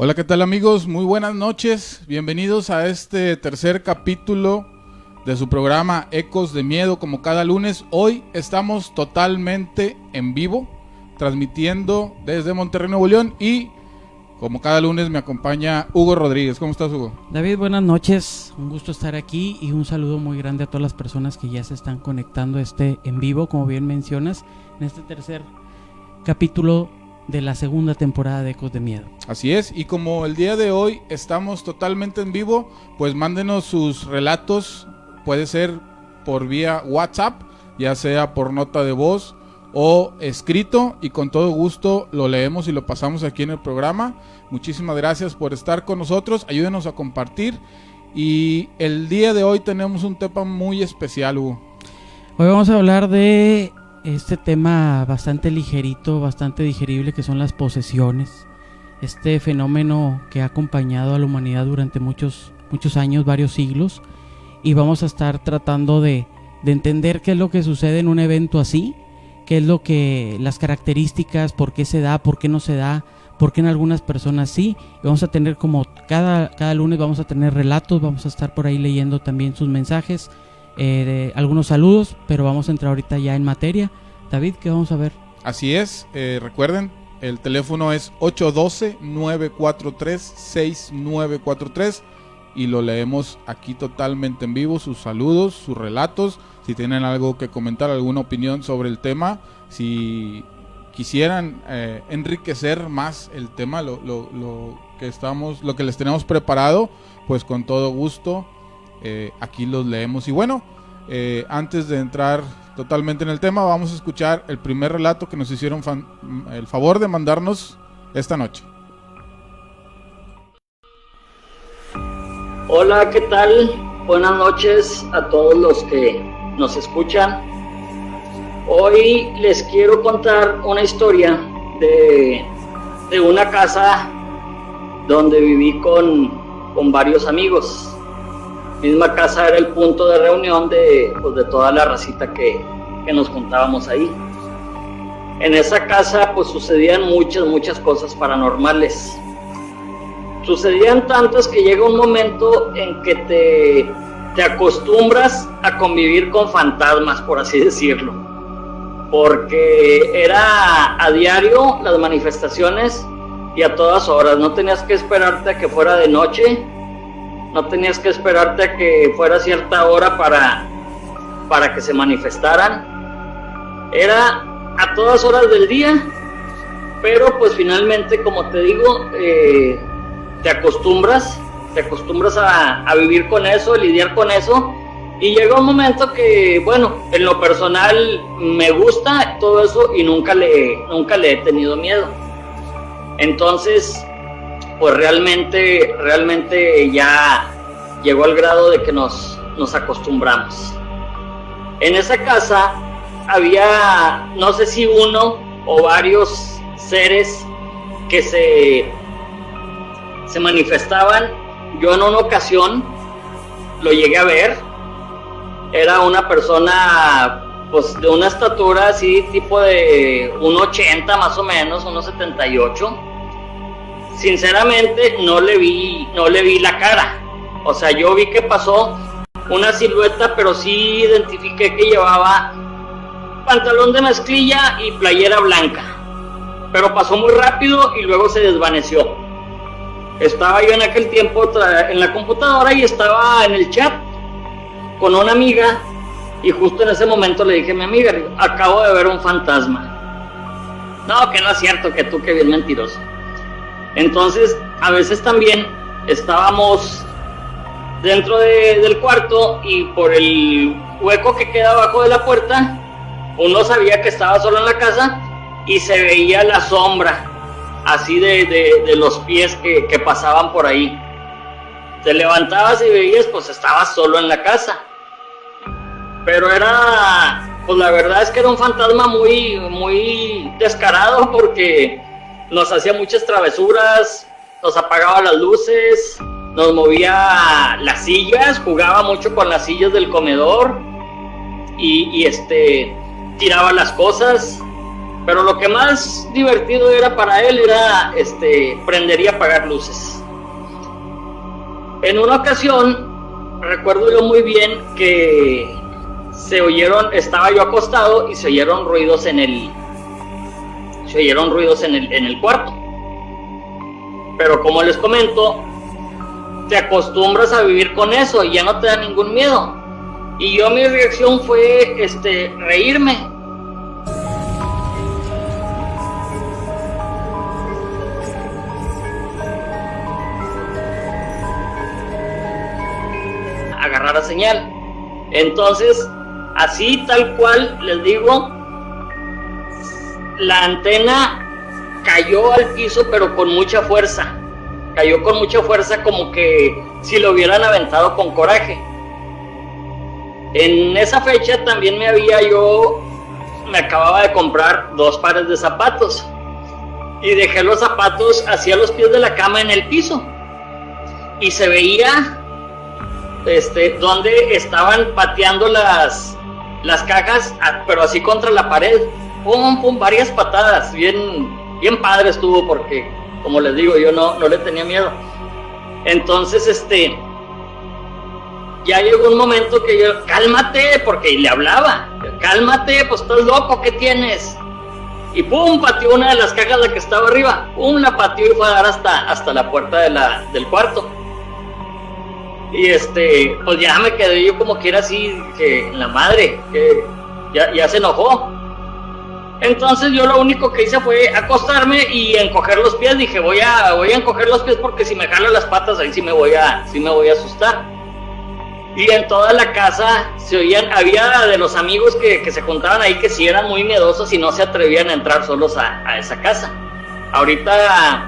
Hola, ¿qué tal amigos? Muy buenas noches. Bienvenidos a este tercer capítulo de su programa Ecos de Miedo, como cada lunes. Hoy estamos totalmente en vivo, transmitiendo desde Monterrey, Nuevo León, y como cada lunes me acompaña Hugo Rodríguez. ¿Cómo estás, Hugo? David, buenas noches. Un gusto estar aquí y un saludo muy grande a todas las personas que ya se están conectando en vivo, como bien mencionas, en este tercer capítulo de la segunda temporada de Ecos de Miedo. Así es, y como el día de hoy estamos totalmente en vivo, pues mándenos sus relatos, puede ser por vía WhatsApp, ya sea por nota de voz o escrito, y con todo gusto lo leemos y lo pasamos aquí en el programa. Muchísimas gracias por estar con nosotros, ayúdenos a compartir, y el día de hoy tenemos un tema muy especial, Hugo. Hoy vamos a hablar de este tema bastante ligerito, bastante digerible, que son las posesiones. Este fenómeno que ha acompañado a la humanidad durante muchos años, varios siglos, y vamos a estar tratando de entender qué es lo que sucede en un evento así, qué es lo que, las características, por qué se da, por qué no se da, por qué en algunas personas sí. Y vamos a tener, como cada lunes, vamos a tener relatos, vamos a estar por ahí leyendo también sus mensajes, algunos saludos, pero vamos a entrar ahorita ya en materia. David, ¿qué vamos a ver? Así es, recuerden, el teléfono es 812-943-6943 y lo leemos aquí totalmente en vivo, sus saludos, sus relatos, si tienen algo que comentar, alguna opinión sobre el tema, si quisieran enriquecer más el tema, lo que les tenemos preparado, pues con todo gusto aquí los leemos. Y bueno, antes de entrar totalmente en el tema, vamos a escuchar el primer relato que nos hicieron el favor de mandarnos esta noche. Hola, ¿qué tal? Buenas noches a todos los que nos escuchan. Hoy les quiero contar una historia de una casa donde viví con varios amigos. Misma casa era el punto de reunión de toda la racita que nos juntábamos ahí. En esa casa pues sucedían muchas cosas paranormales. Sucedían tantas que llega un momento en que te acostumbras a convivir con fantasmas, por así decirlo, porque era a diario las manifestaciones y a todas horas. No tenías que esperarte a que fuera de noche, no tenías que esperarte a que fuera cierta hora para que se manifestaran. Era a todas horas del día, pero pues finalmente, como te digo, te acostumbras a vivir con eso, a lidiar con eso, y llega un momento que, bueno, en lo personal me gusta todo eso y nunca le he tenido miedo. Entonces, pues realmente ya llegó al grado de que nos acostumbramos. En esa casa había, no sé si uno o varios seres que se manifestaban. Yo en una ocasión lo llegué a ver. Era una persona pues de una estatura así, tipo de 1.80 más o menos, 1.78. Sinceramente no le vi la cara. O sea, yo vi que pasó una silueta, pero sí identifiqué que llevaba pantalón de mezclilla y playera blanca. Pero pasó muy rápido y luego se desvaneció. Estaba yo en aquel tiempo en la computadora y estaba en el chat con una amiga, y justo en ese momento le dije a mi amiga: acabo de ver un fantasma. No, que no es cierto, que tú, que bien mentiroso. Entonces, a veces también estábamos dentro del cuarto, y por el hueco que queda abajo de la puerta, uno sabía que estaba solo en la casa y se veía la sombra así de los pies que pasaban por ahí. Te levantabas y veías, pues estabas solo en la casa. Pero era, pues la verdad es que era un fantasma muy descarado, porque nos hacía muchas travesuras, nos apagaba las luces, nos movía las sillas, jugaba mucho con las sillas del comedor y tiraba las cosas. Pero lo que más divertido era para él era prender y apagar luces. En una ocasión, recuerdo yo muy bien que estaba yo acostado y se oyeron ruidos en el cuarto. Pero como les comento, te acostumbras a vivir con eso y ya no te da ningún miedo. Y mi reacción fue reírme. Agarrar la señal. Entonces, así tal cual les digo, la antena cayó al piso, pero con mucha fuerza. Cayó con mucha fuerza, como que si lo hubieran aventado con coraje. En esa fecha también me acababa de comprar 2 pares de zapatos y dejé los zapatos hacia los pies de la cama en el piso y se veía donde estaban pateando las cajas, pero así contra la pared, pum pum, varias patadas, bien padre estuvo, porque como les digo, yo no le tenía miedo. Entonces ya llegó un momento que yo, cálmate, porque le hablaba, cálmate, pues estás loco, ¿qué tienes? Y pum, pateó una de las cajas, la que estaba arriba, pum, la pateó y fue a dar hasta la puerta del cuarto. Y pues ya me quedé yo como que era así, que la madre, que ya se enojó. Entonces yo lo único que hice fue acostarme y encoger los pies. Dije, voy a encoger los pies, porque si me jalo las patas ahí sí me voy a asustar. Y en toda la casa se oían, había de los amigos que se juntaban ahí que sí eran muy miedosos y no se atrevían a entrar solos a esa casa. Ahorita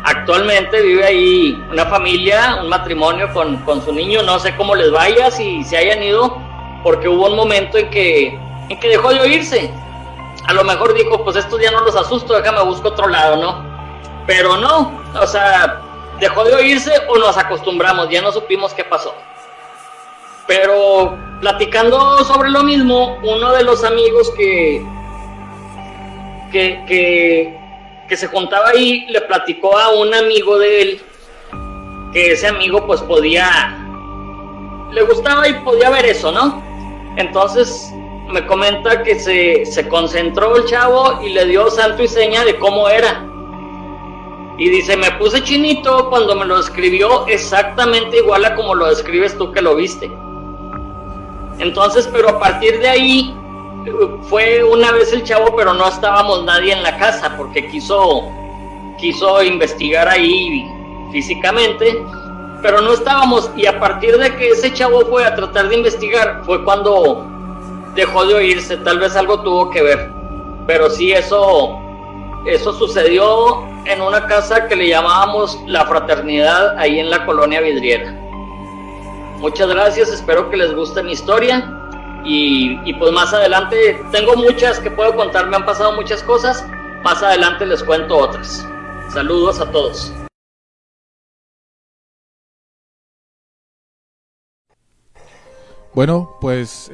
actualmente vive ahí una familia, un matrimonio con su niño. No sé cómo les vaya, si se hayan ido, porque hubo un momento en que dejó de oírse. A lo mejor dijo, pues estos ya no los asusto, déjame busco otro lado, ¿no? Pero no, o sea, dejó de oírse o nos acostumbramos, ya no supimos qué pasó. Pero platicando sobre lo mismo, uno de los amigos que se juntaba ahí le platicó a un amigo de él que ese amigo pues le gustaba y podía ver eso, ¿no? Entonces me comenta que se concentró el chavo y le dio santo y seña de cómo era. Y dice, me puse chinito cuando me lo describió exactamente igual a como lo describes tú que lo viste. Entonces, pero a partir de ahí, fue una vez el chavo, pero no estábamos nadie en la casa, porque quiso investigar ahí físicamente, pero no estábamos. Y a partir de que ese chavo fue a tratar de investigar, fue cuando dejó de oírse. Tal vez algo tuvo que ver, pero sí, eso sucedió en una casa que le llamábamos La Fraternidad, ahí en la colonia Vidriera. Muchas gracias, espero que les guste mi historia y pues más adelante tengo muchas que puedo contar, me han pasado muchas cosas, más adelante les cuento otras. Saludos a todos. Bueno, pues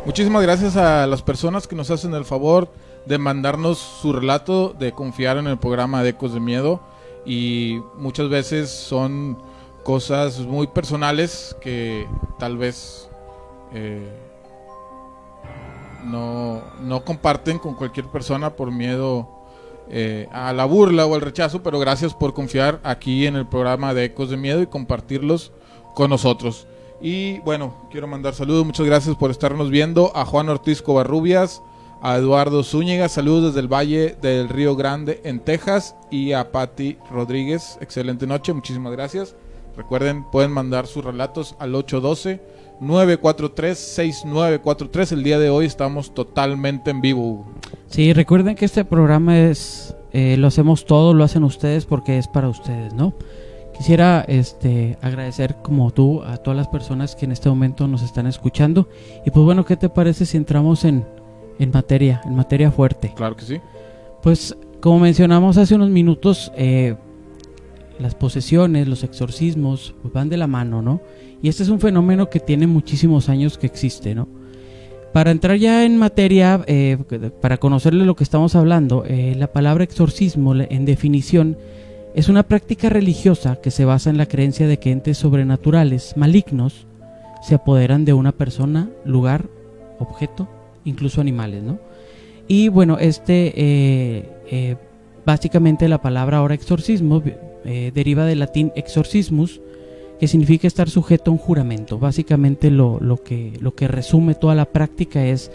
muchísimas gracias a las personas que nos hacen el favor de mandarnos su relato, de confiar en el programa de Ecos de Miedo, y muchas veces son cosas muy personales que tal vez no comparten con cualquier persona por miedo a la burla o al rechazo, pero gracias por confiar aquí en el programa de Ecos de Miedo y compartirlos con nosotros. Y bueno, quiero mandar saludos, muchas gracias por estarnos viendo, a Juan Ortiz Covarrubias, a Eduardo Zúñiga, saludos desde el Valle del Río Grande en Texas, y a Patti Rodríguez, excelente noche, muchísimas gracias. Recuerden, pueden mandar sus relatos al 812-943-6943. El día de hoy estamos totalmente en vivo. Sí, recuerden que este programa lo hacemos todos, lo hacen ustedes porque es para ustedes, ¿no? Quisiera agradecer, como tú, a todas las personas que en este momento nos están escuchando. Y pues bueno, ¿qué te parece si entramos en materia fuerte? Claro que sí. Pues como mencionamos hace unos minutos, las posesiones, los exorcismos, pues van de la mano, ¿no? Y este es un fenómeno que tiene muchísimos años que existe, ¿no? Para entrar ya en materia, para conocerle lo que estamos hablando, la palabra exorcismo, en definición, es una práctica religiosa que se basa en la creencia de que entes sobrenaturales, malignos, se apoderan de una persona, lugar, objeto, incluso animales, ¿no? Y bueno, básicamente la palabra ahora exorcismo deriva del latín exorcismus, que significa estar sujeto a un juramento. Básicamente lo que resume toda la práctica es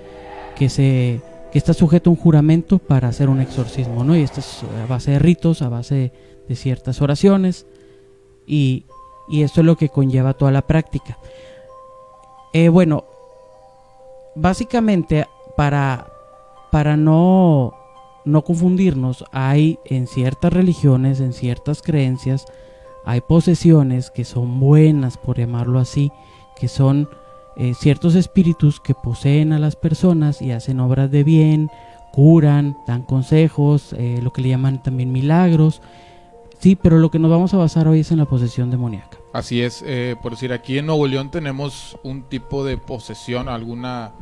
que está sujeto a un juramento para hacer un exorcismo, ¿no? Y esto es a base de ritos, a base de ciertas oraciones, y esto es lo que conlleva toda la práctica. Bueno, básicamente para no confundirnos, hay en ciertas religiones, en ciertas creencias, hay posesiones que son buenas, por llamarlo así, que son ciertos espíritus que poseen a las personas y hacen obras de bien, curan, dan consejos, lo que le llaman también milagros. Sí, pero lo que nos vamos a basar hoy es en la posesión demoníaca. Así es, por decir, aquí en Nuevo León tenemos un tipo de posesión, alguna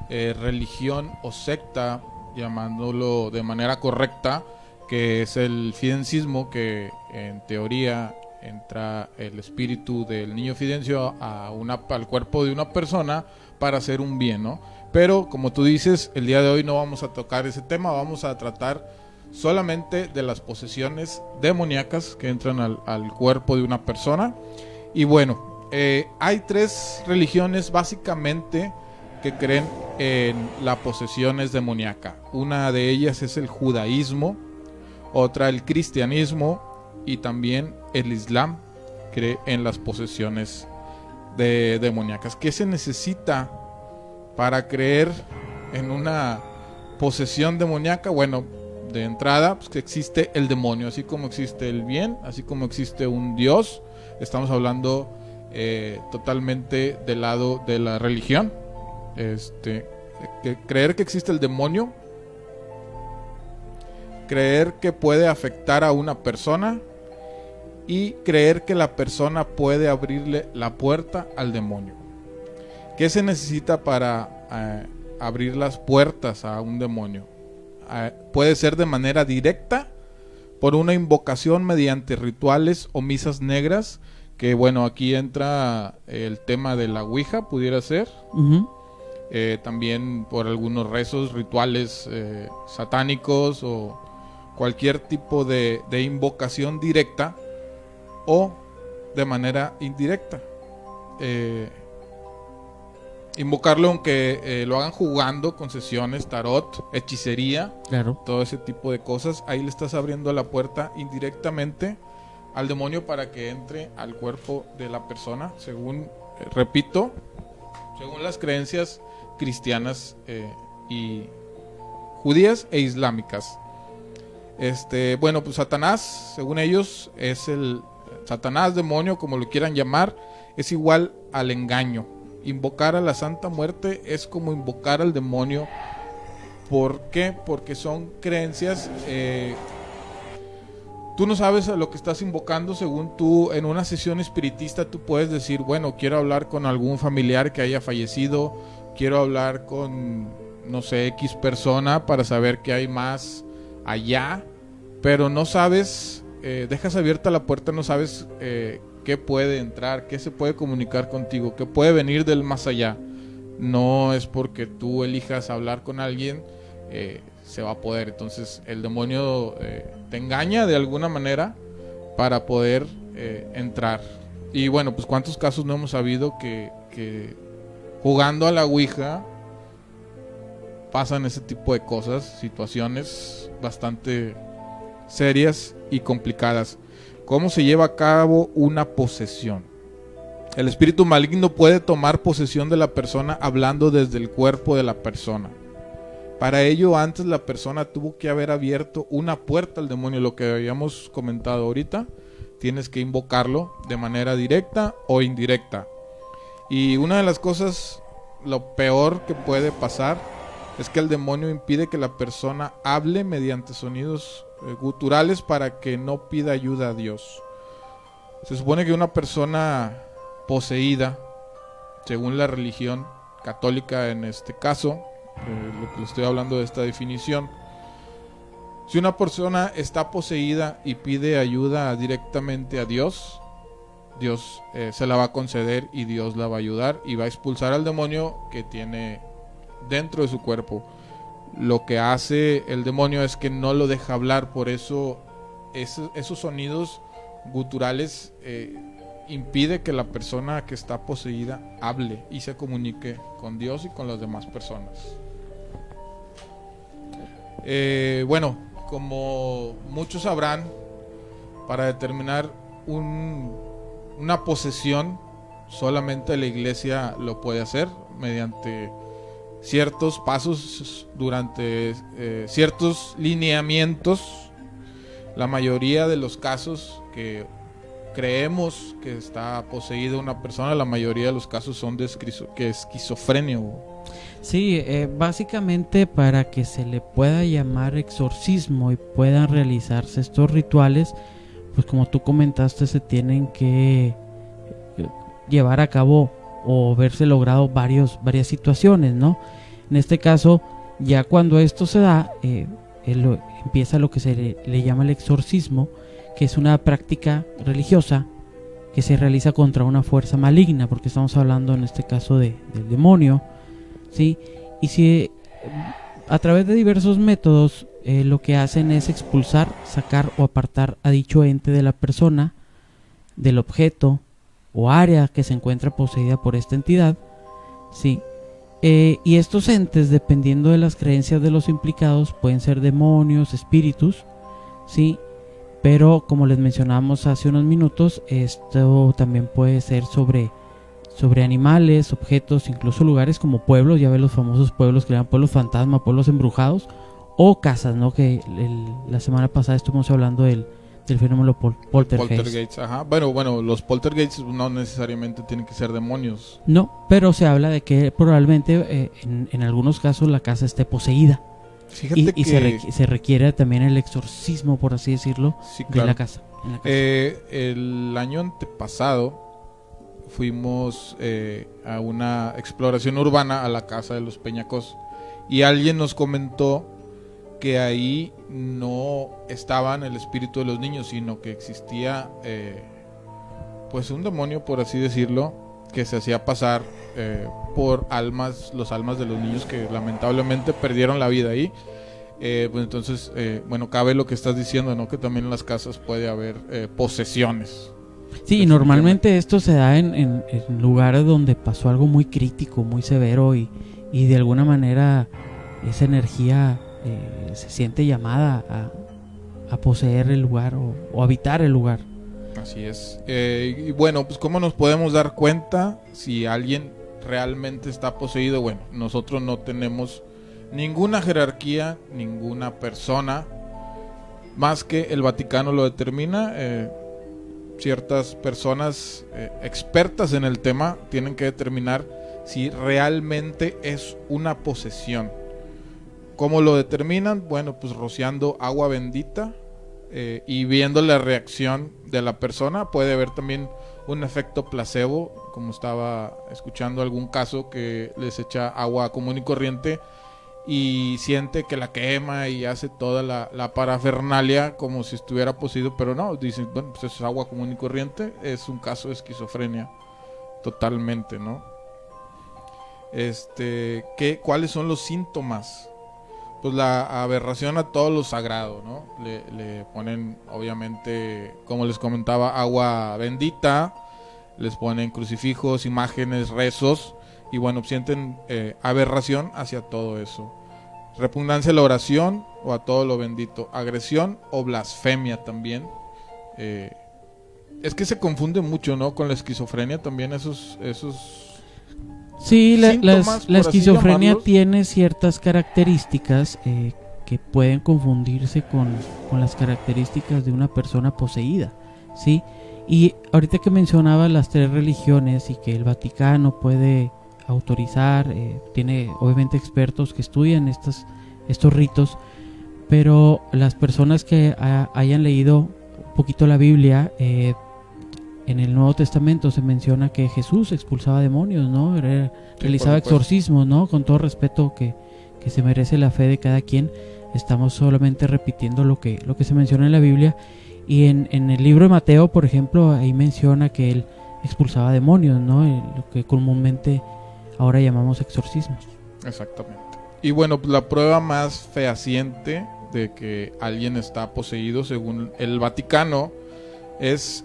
religión o secta, llamándolo de manera correcta, que es el fidencismo, que en teoría entra el espíritu del niño Fidencio al cuerpo de una persona para hacer un bien, ¿no? Pero como tú dices, el día de hoy no vamos a tocar ese tema, vamos a tratar solamente de las posesiones demoníacas que entran al cuerpo de una persona. Y bueno, hay 3 religiones básicamente que creen en la posesión demoníaca. Una de ellas es el judaísmo, otra el cristianismo, y también el islam cree en las posesiones demoníacas. ¿Qué se necesita para creer en una posesión demoníaca? Bueno, de entrada, pues que existe el demonio, así como existe el bien, así como existe un Dios. Estamos hablando totalmente del lado de la religión. Creer que existe el demonio, creer que puede afectar a una persona y creer que la persona puede abrirle la puerta al demonio. ¿Qué se necesita para abrir las puertas a un demonio? Puede ser de manera directa, por una invocación mediante rituales o misas negras, que bueno, aquí entra el tema de la Ouija, pudiera ser. También por algunos rezos, rituales satánicos o cualquier tipo de invocación directa o de manera indirecta. Invocarlo aunque lo hagan jugando con sesiones, tarot, hechicería, claro, todo ese tipo de cosas, ahí le estás abriendo la puerta indirectamente al demonio para que entre al cuerpo de la persona, según, repito, según las creencias cristianas y judías e islámicas. Bueno, pues Satanás, según ellos, es el Satanás, demonio, como lo quieran llamar, es igual al engaño. Invocar a la Santa Muerte es como invocar al demonio. ¿Por qué? Porque son creencias. Tú no sabes a lo que estás invocando. Según tú, en una sesión espiritista, tú puedes decir, bueno, quiero hablar con algún familiar que haya fallecido, quiero hablar con, no sé, X persona para saber qué hay más allá, pero no sabes, dejas abierta la puerta, no sabes qué puede entrar, qué se puede comunicar contigo, qué puede venir del más allá. No es porque tú elijas hablar con alguien, se va a poder. Entonces el demonio te engaña de alguna manera para poder entrar. Y bueno, pues cuántos casos no hemos sabido que jugando a la Ouija pasan ese tipo de cosas, situaciones bastante serias y complicadas. ¿Cómo se lleva a cabo una posesión? El espíritu maligno puede tomar posesión de la persona hablando desde el cuerpo de la persona. Para ello, antes la persona tuvo que haber abierto una puerta al demonio, lo que habíamos comentado ahorita. Tienes que invocarlo de manera directa o indirecta. Y una de las cosas, lo peor que puede pasar, es que el demonio impide que la persona hable mediante sonidos guturales para que no pida ayuda a Dios. Se supone que una persona poseída, según la religión católica en este caso, lo que le estoy hablando de esta definición. Si una persona está poseída y pide ayuda directamente a Dios, Dios se la va a conceder y Dios la va a ayudar y va a expulsar al demonio que tiene dentro de su cuerpo. Lo que hace el demonio es que no lo deja hablar, por eso esos sonidos guturales impide que la persona que está poseída hable y se comunique con Dios y con las demás personas. Bueno, como muchos sabrán, para determinar una posesión, solamente la iglesia lo puede hacer mediante ciertos pasos, durante ciertos lineamientos. La mayoría de los casos que creemos que está poseída una persona, la mayoría de los casos son de esquizofrenia. Sí, básicamente para que se le pueda llamar exorcismo y puedan realizarse estos rituales, pues como tú comentaste, se tienen que llevar a cabo o verse logrado varias situaciones, ¿no? En este caso, ya cuando esto se da, empieza lo que se le llama el exorcismo, que es una práctica religiosa que se realiza contra una fuerza maligna, porque estamos hablando en este caso del demonio, ¿sí? Y si a través de diversos métodos lo que hacen es expulsar, sacar o apartar a dicho ente de la persona, del objeto o área que se encuentra poseída por esta entidad, ¿sí? Y estos entes, dependiendo de las creencias de los implicados, pueden ser demonios, espíritus, ¿sí? Pero como les mencionamos hace unos minutos, esto también puede ser sobre animales, objetos, incluso lugares como pueblos. Ya ven los famosos pueblos que llaman pueblos fantasma, pueblos embrujados, o casas, ¿no? Que la semana pasada estuvimos hablando del fenómeno poltergeist. Ajá. Bueno, los poltergeists no necesariamente tienen que ser demonios. No, pero se habla de que probablemente en algunos casos la casa esté poseída. Fíjate y se requiere también el exorcismo, por así decirlo, sí, claro, de la casa. El año antepasado fuimos a una exploración urbana a la casa de los Peñacos y alguien nos comentó que ahí no estaban el espíritu de los niños, sino que existía pues un demonio, por así decirlo, que se hacía pasar por los almas de los niños que lamentablemente perdieron la vida ahí. Pues entonces, bueno, cabe lo que estás diciendo, ¿no? Que también en las casas puede haber posesiones. Sí, y normalmente esto se da en lugares donde pasó algo muy crítico, muy severo y de alguna manera esa energía se siente llamada a poseer el lugar o habitar el lugar. Así es. Y bueno, pues ¿cómo nos podemos dar cuenta si alguien realmente está poseído? Bueno, nosotros no tenemos ninguna jerarquía, ninguna persona, más que el Vaticano lo determina. Ciertas personas expertas en el tema tienen que determinar si realmente es una posesión. ¿Cómo lo determinan? Bueno, pues rociando agua bendita y viendo la reacción de la persona. Puede haber también un efecto placebo, como estaba escuchando algún caso que les echa agua común y corriente y siente que la quema y hace toda la parafernalia como si estuviera poseído, pero no, dicen, bueno, pues eso es agua común y corriente. Es un caso de esquizofrenia totalmente, ¿no? ¿Cuáles son los síntomas? Pues la aberración a todo lo sagrado, ¿no? Le ponen, obviamente, como les comentaba, agua bendita, les ponen crucifijos, imágenes, rezos, y bueno, sienten aberración hacia todo eso. Repugnancia a la oración o a todo lo bendito. Agresión o blasfemia también. Es que se confunde mucho, ¿no? Con la esquizofrenia también esos sí, la esquizofrenia llamarlos tiene ciertas características que pueden confundirse con las características de una persona poseída, ¿sí? Y ahorita que mencionaba las 3 religiones y que el Vaticano puede autorizar, tiene obviamente expertos que estudian estos ritos, pero las personas que hayan leído un poquito la Biblia, en el Nuevo Testamento se menciona que Jesús expulsaba demonios, ¿no? Realizaba exorcismos, ¿no? Con todo respeto que se merece la fe de cada quien, estamos solamente repitiendo lo que se menciona en la Biblia. Y en el libro de Mateo, por ejemplo, ahí menciona que él expulsaba demonios, ¿no? Lo que comúnmente ahora llamamos exorcismos. Exactamente. Y bueno, pues la prueba más fehaciente de que alguien está poseído, según el Vaticano, es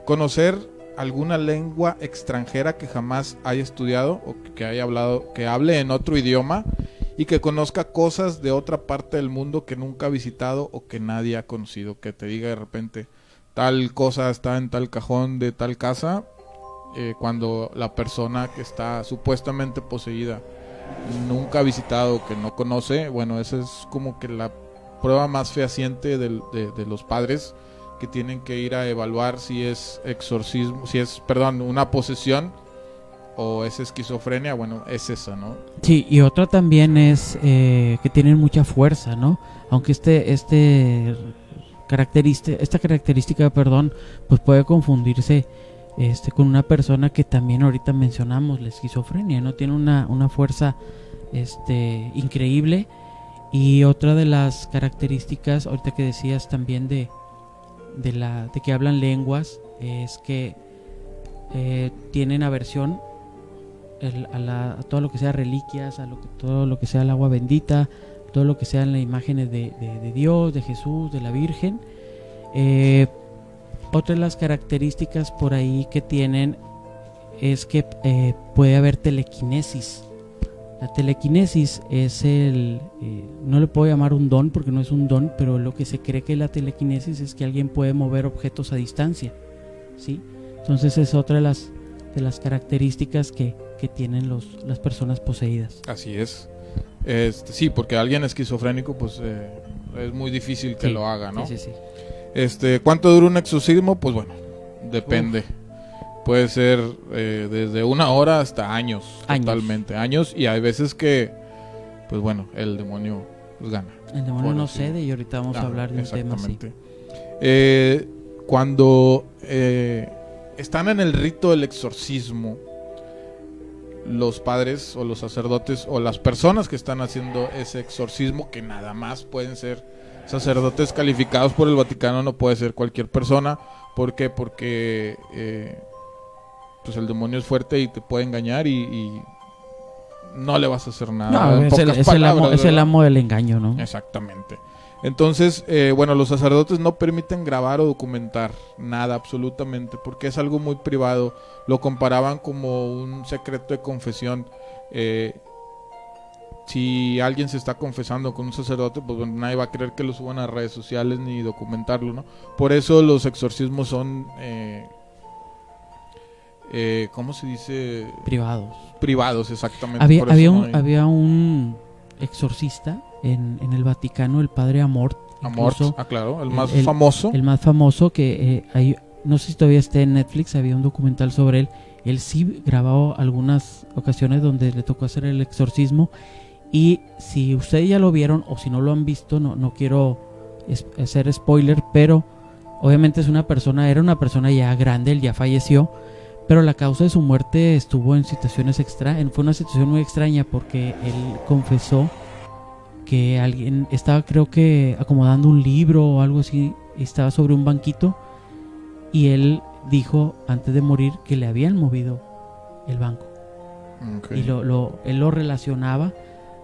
conocer alguna lengua extranjera que jamás haya estudiado o que haya hablado, que hable en otro idioma y que conozca cosas de otra parte del mundo que nunca ha visitado o que nadie ha conocido. Que te diga de repente, tal cosa está en tal cajón de tal casa, cuando la persona que está supuestamente poseída nunca ha visitado, que no conoce. Bueno, esa es como que la prueba más fehaciente de los padres, que tienen que ir a evaluar si es exorcismo, si es, perdón, una posesión o es esquizofrenia. Bueno, es esa, ¿no? Sí, y otra también es que tienen mucha fuerza, ¿no? Aunque esta característica, pues puede confundirse con una persona que también ahorita mencionamos, la esquizofrenia, ¿no? Tiene una fuerza increíble. Y otra de las características, ahorita que decías también de que hablan lenguas, es que tienen aversión a todo lo que sea reliquias, todo lo que sea el agua bendita, todo lo que sean las imágenes de Dios, de Jesús, de la Virgen. Otra de las características por ahí que tienen es que puede haber telequinesis. La telequinesis es no le puedo llamar un don porque no es un don, pero lo que se cree que la telequinesis es que alguien puede mover objetos a distancia, ¿sí? Entonces es otra de las características que tienen las personas poseídas. Así es. Sí, porque alguien esquizofrénico pues es muy difícil que lo haga, ¿no? Sí. ¿Cuánto dura un exorcismo? Pues bueno, depende. Puede ser desde 1 hora hasta años. Totalmente, años. Y hay veces que, pues bueno, el demonio pues gana. El demonio no cede, y ahorita vamos a hablar de un tema así. Cuando están en el rito del exorcismo, los padres o los sacerdotes o las personas que están haciendo ese exorcismo, que nada más pueden ser sacerdotes calificados por el Vaticano, no puede ser cualquier persona. ¿Por qué? Porque pues el demonio es fuerte y te puede engañar y no le vas a hacer nada. No, es el amo del engaño, ¿no? Exactamente. Entonces, bueno, los sacerdotes no permiten grabar o documentar nada absolutamente, porque es algo muy privado. Lo comparaban como un secreto de confesión. Si alguien se está confesando con un sacerdote, pues bueno, nadie va a querer que lo suban a redes sociales ni documentarlo, ¿no? Por eso los exorcismos son ¿cómo se dice? Privados, exactamente. Había un exorcista en el Vaticano, el padre Amort. Claro, el más famoso. El más famoso, que no sé si todavía está en Netflix, había un documental sobre él. Él sí grabó algunas ocasiones donde le tocó hacer el exorcismo. Y si ustedes ya lo vieron o si no lo han visto, no quiero hacer spoiler, pero obviamente era una persona ya grande, él ya falleció, pero la causa de su muerte estuvo en situaciones fue una situación muy extraña, porque él confesó que alguien estaba, creo que acomodando un libro o algo así, estaba sobre un banquito, y él dijo antes de morir que le habían movido el banco. Okay. Y él lo relacionaba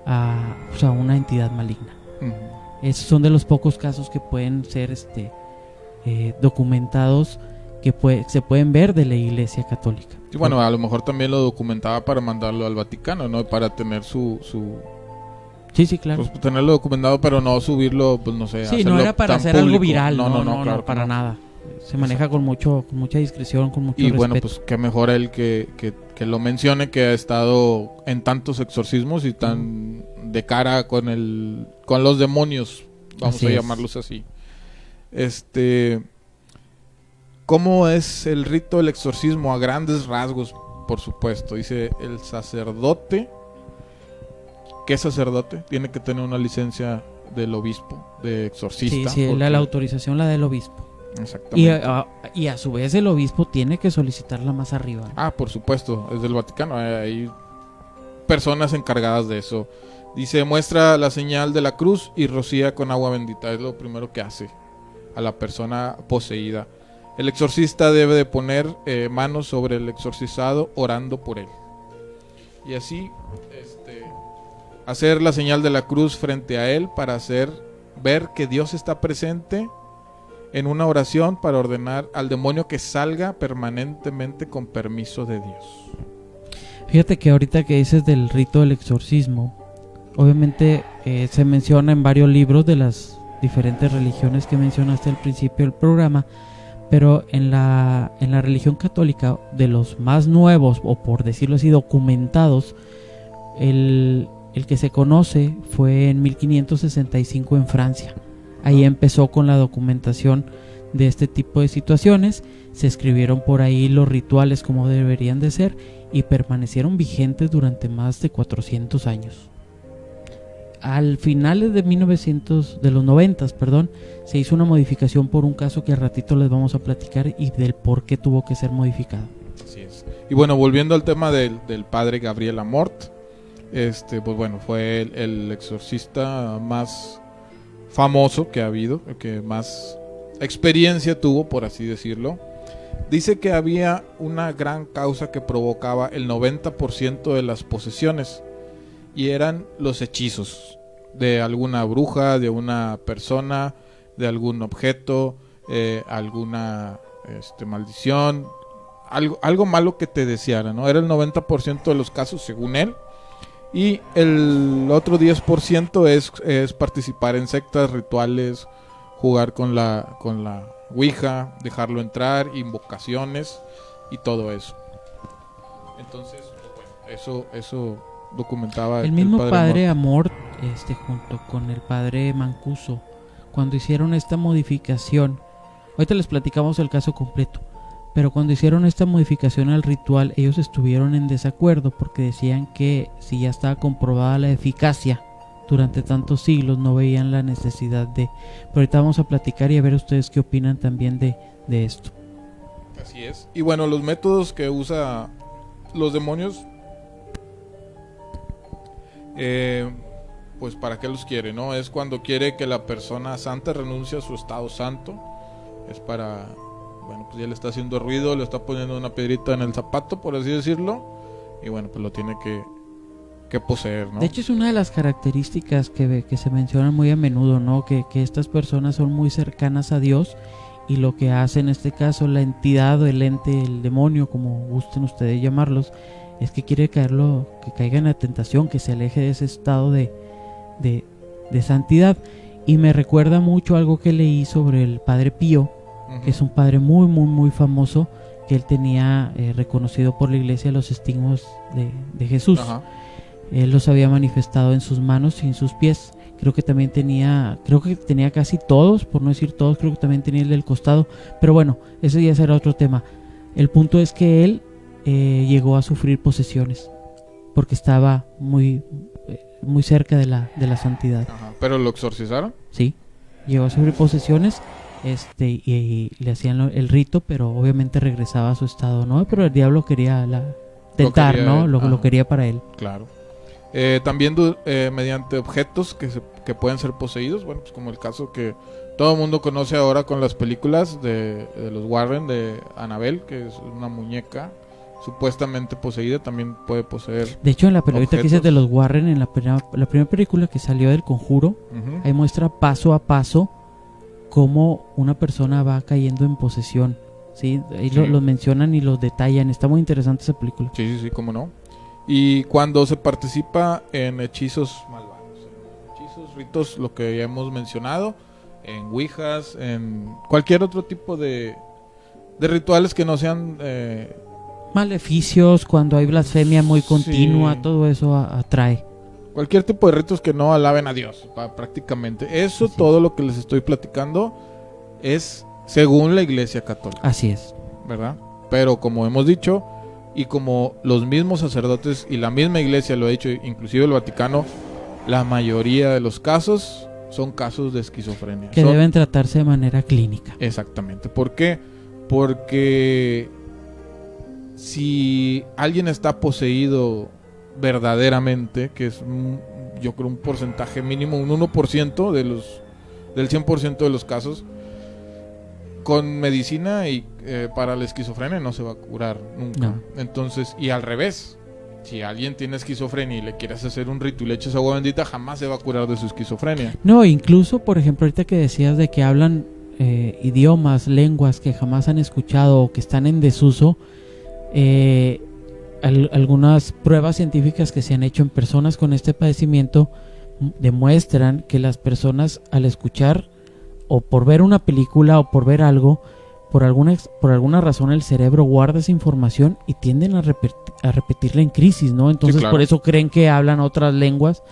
a una entidad maligna. Esos son de los pocos casos que pueden ser documentados, que se pueden ver de la Iglesia Católica. Y bueno, a lo mejor también lo documentaba para mandarlo al Vaticano, ¿no? Para tener su Sí, claro. Pues tenerlo documentado, pero no subirlo, pues no sé. Sí, no era para hacer público. Algo viral. No, claro, para nada. Se maneja con mucha discreción, con mucho respeto. Y bueno, pues qué mejor él que lo mencione, que ha estado en tantos exorcismos y tan de cara con los demonios, vamos a llamarlos así. ¿Cómo es el rito del exorcismo? A grandes rasgos, por supuesto. Dice el sacerdote. ¿Qué sacerdote? Tiene que tener una licencia del obispo, de exorcista. Sí, la autorización la del obispo. Exactamente. Y a su vez el obispo tiene que solicitarla más arriba, ¿no? Ah, por supuesto, es del Vaticano. Hay personas encargadas de eso. Dice, muestra la señal de la cruz y rocía con agua bendita. Es lo primero que hace a la persona poseída. El exorcista debe de poner manos sobre el exorcizado orando por él. Y así, hacer la señal de la cruz frente a él para hacer ver que Dios está presente en una oración para ordenar al demonio que salga permanentemente con permiso de Dios. Fíjate que ahorita que dices del rito del exorcismo, obviamente se menciona en varios libros de las diferentes religiones que mencionaste al principio del programa, pero en la religión católica, de los más nuevos, o por decirlo así, documentados, el que se conoce fue en 1565 en Francia. Ahí empezó con la documentación de este tipo de situaciones. Se escribieron por ahí los rituales como deberían de ser y permanecieron vigentes durante más de 400 años. Al finales de los 90, se hizo una modificación por un caso que al ratito les vamos a platicar y del por qué tuvo que ser modificado. Así es. Y bueno, volviendo al tema del padre Gabriel Amort, pues bueno, fue el exorcista más famoso que ha habido, que más experiencia tuvo, por así decirlo. Dice que había una gran causa que provocaba el 90% de las posesiones, y eran los hechizos de alguna bruja, de una persona, de algún objeto, alguna maldición, algo malo que te deseara, ¿no? Era el 90% de los casos según él. Y el otro 10% es participar en sectas, rituales, jugar con la Ouija, dejarlo entrar, invocaciones y todo eso. Entonces, pues bueno, eso documentaba el mismo padre Amort, junto con el padre Mancuso, cuando hicieron esta modificación. Ahorita les platicamos el caso completo, pero cuando hicieron esta modificación al ritual, ellos estuvieron en desacuerdo porque decían que si ya estaba comprobada la eficacia durante tantos siglos, no veían la necesidad de. Pero ahorita vamos a platicar y a ver ustedes qué opinan también de esto. Así es. Y bueno, los métodos que usa los demonios, pues para qué los quiere, ¿no? Es cuando quiere que la persona santa renuncie a su estado santo. Es para, bueno, pues ya le está haciendo ruido, le está poniendo una piedrita en el zapato, por así decirlo, y bueno, pues lo tiene que poseer, ¿no? De hecho, es una de las características que se mencionan muy a menudo, ¿no? Que estas personas son muy cercanas a Dios, y lo que hace en este caso la entidad, el ente, el demonio, como gusten ustedes llamarlos, es que quiere que caiga en la tentación, que se aleje de ese estado de santidad. Y me recuerda mucho algo que leí sobre el Padre Pío, que es un padre muy, muy, muy famoso, que él tenía reconocido por la iglesia los estigmas de Jesús. Ajá. Él los había manifestado en sus manos y en sus pies. Creo que tenía casi todos, por no decir todos, creo que también tenía el del costado. Pero bueno, ese ya será otro tema. El punto es que él llegó a sufrir posesiones porque estaba muy cerca de la santidad. Ajá. ¿Pero lo exorcizaron? Sí, llegó a sufrir posesiones y le hacían el rito, pero obviamente regresaba a su estado, ¿no? Pero el diablo quería tentar, ¿no? Lo quería para él. Claro. También mediante objetos que pueden ser poseídos, bueno, pues como el caso que todo el mundo conoce ahora con las películas de los Warren, de Annabelle, que es una muñeca supuestamente poseída, también puede poseer. De hecho, en la película que dices de los Warren, en la primera película que salió del Conjuro, ahí muestra paso a paso cómo una persona va cayendo en posesión, ¿sí? Ahí sí. Lo mencionan y lo detallan. Está muy interesante esa película. Sí, cómo no. Y cuando se participa en hechizos malvados, en hechizos, ritos, lo que ya hemos mencionado, en ouijas, en cualquier otro tipo de rituales que no sean maleficios, cuando hay blasfemia muy continua, sí. Todo eso atrae. Cualquier tipo de ritos que no alaben a Dios, prácticamente. Eso, sí. Todo lo que les estoy platicando es según la Iglesia Católica. Así es. ¿Verdad? Pero como hemos dicho, y como los mismos sacerdotes y la misma Iglesia lo ha dicho, inclusive el Vaticano, la mayoría de los casos son casos de esquizofrenia. Que deben tratarse de manera clínica. Exactamente. ¿Por qué? Porque si alguien está poseído verdaderamente, que es yo creo un porcentaje mínimo, un 1% del 100% de los casos, con medicina y para la esquizofrenia no se va a curar nunca. No. Entonces, y al revés, si alguien tiene esquizofrenia y le quieres hacer un rito y le echas agua bendita, jamás se va a curar de su esquizofrenia. No, incluso, por ejemplo, ahorita que decías de que hablan idiomas, lenguas que jamás han escuchado o que están en desuso, algunas pruebas científicas que se han hecho en personas con este padecimiento demuestran que las personas, al escuchar o por ver una película o por ver algo, por alguna razón el cerebro guarda esa información y tienden a repetirla en crisis, ¿no? Entonces, Sí, claro. por eso creen que hablan otras lenguas,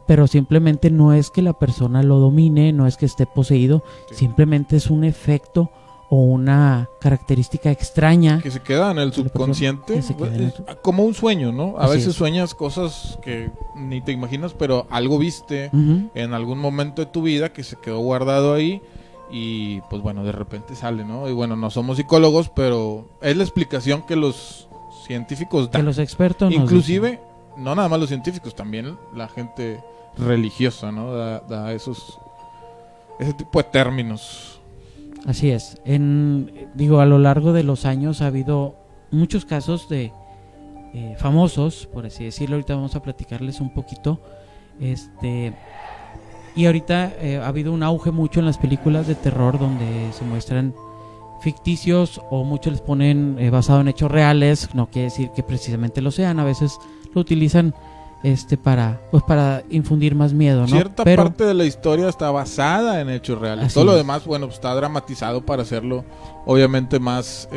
pero simplemente no es que la persona lo domine, no es que esté poseído, Sí. simplemente es un efecto o una característica extraña. Que se queda en el subconsciente, que se queda en el como un sueño, ¿no? A Así veces es. sueñas cosas que ni te imaginas, pero algo viste Ujú. en algún momento de tu vida que se quedó guardado ahí y pues bueno, de repente sale, ¿no? Y bueno, no somos psicólogos, pero es la explicación que los científicos Que dan. los expertos nos Inclusive, dicen. no nada más los científicos, también la gente religiosa, ¿no? Da ese tipo de términos. Así es. Digo, a lo largo de los años ha habido muchos casos de famosos, por así decirlo. Ahorita vamos a platicarles un poquito. Y ahorita ha habido un auge mucho en las películas de terror donde se muestran ficticios o muchos les ponen basado en hechos reales. No quiere decir que precisamente lo sean. A veces lo utilizan para infundir más miedo, ¿no? Cierta Pero parte de la historia está basada en hechos reales. Así Todo lo es. demás, bueno, pues, está dramatizado para hacerlo, obviamente, más...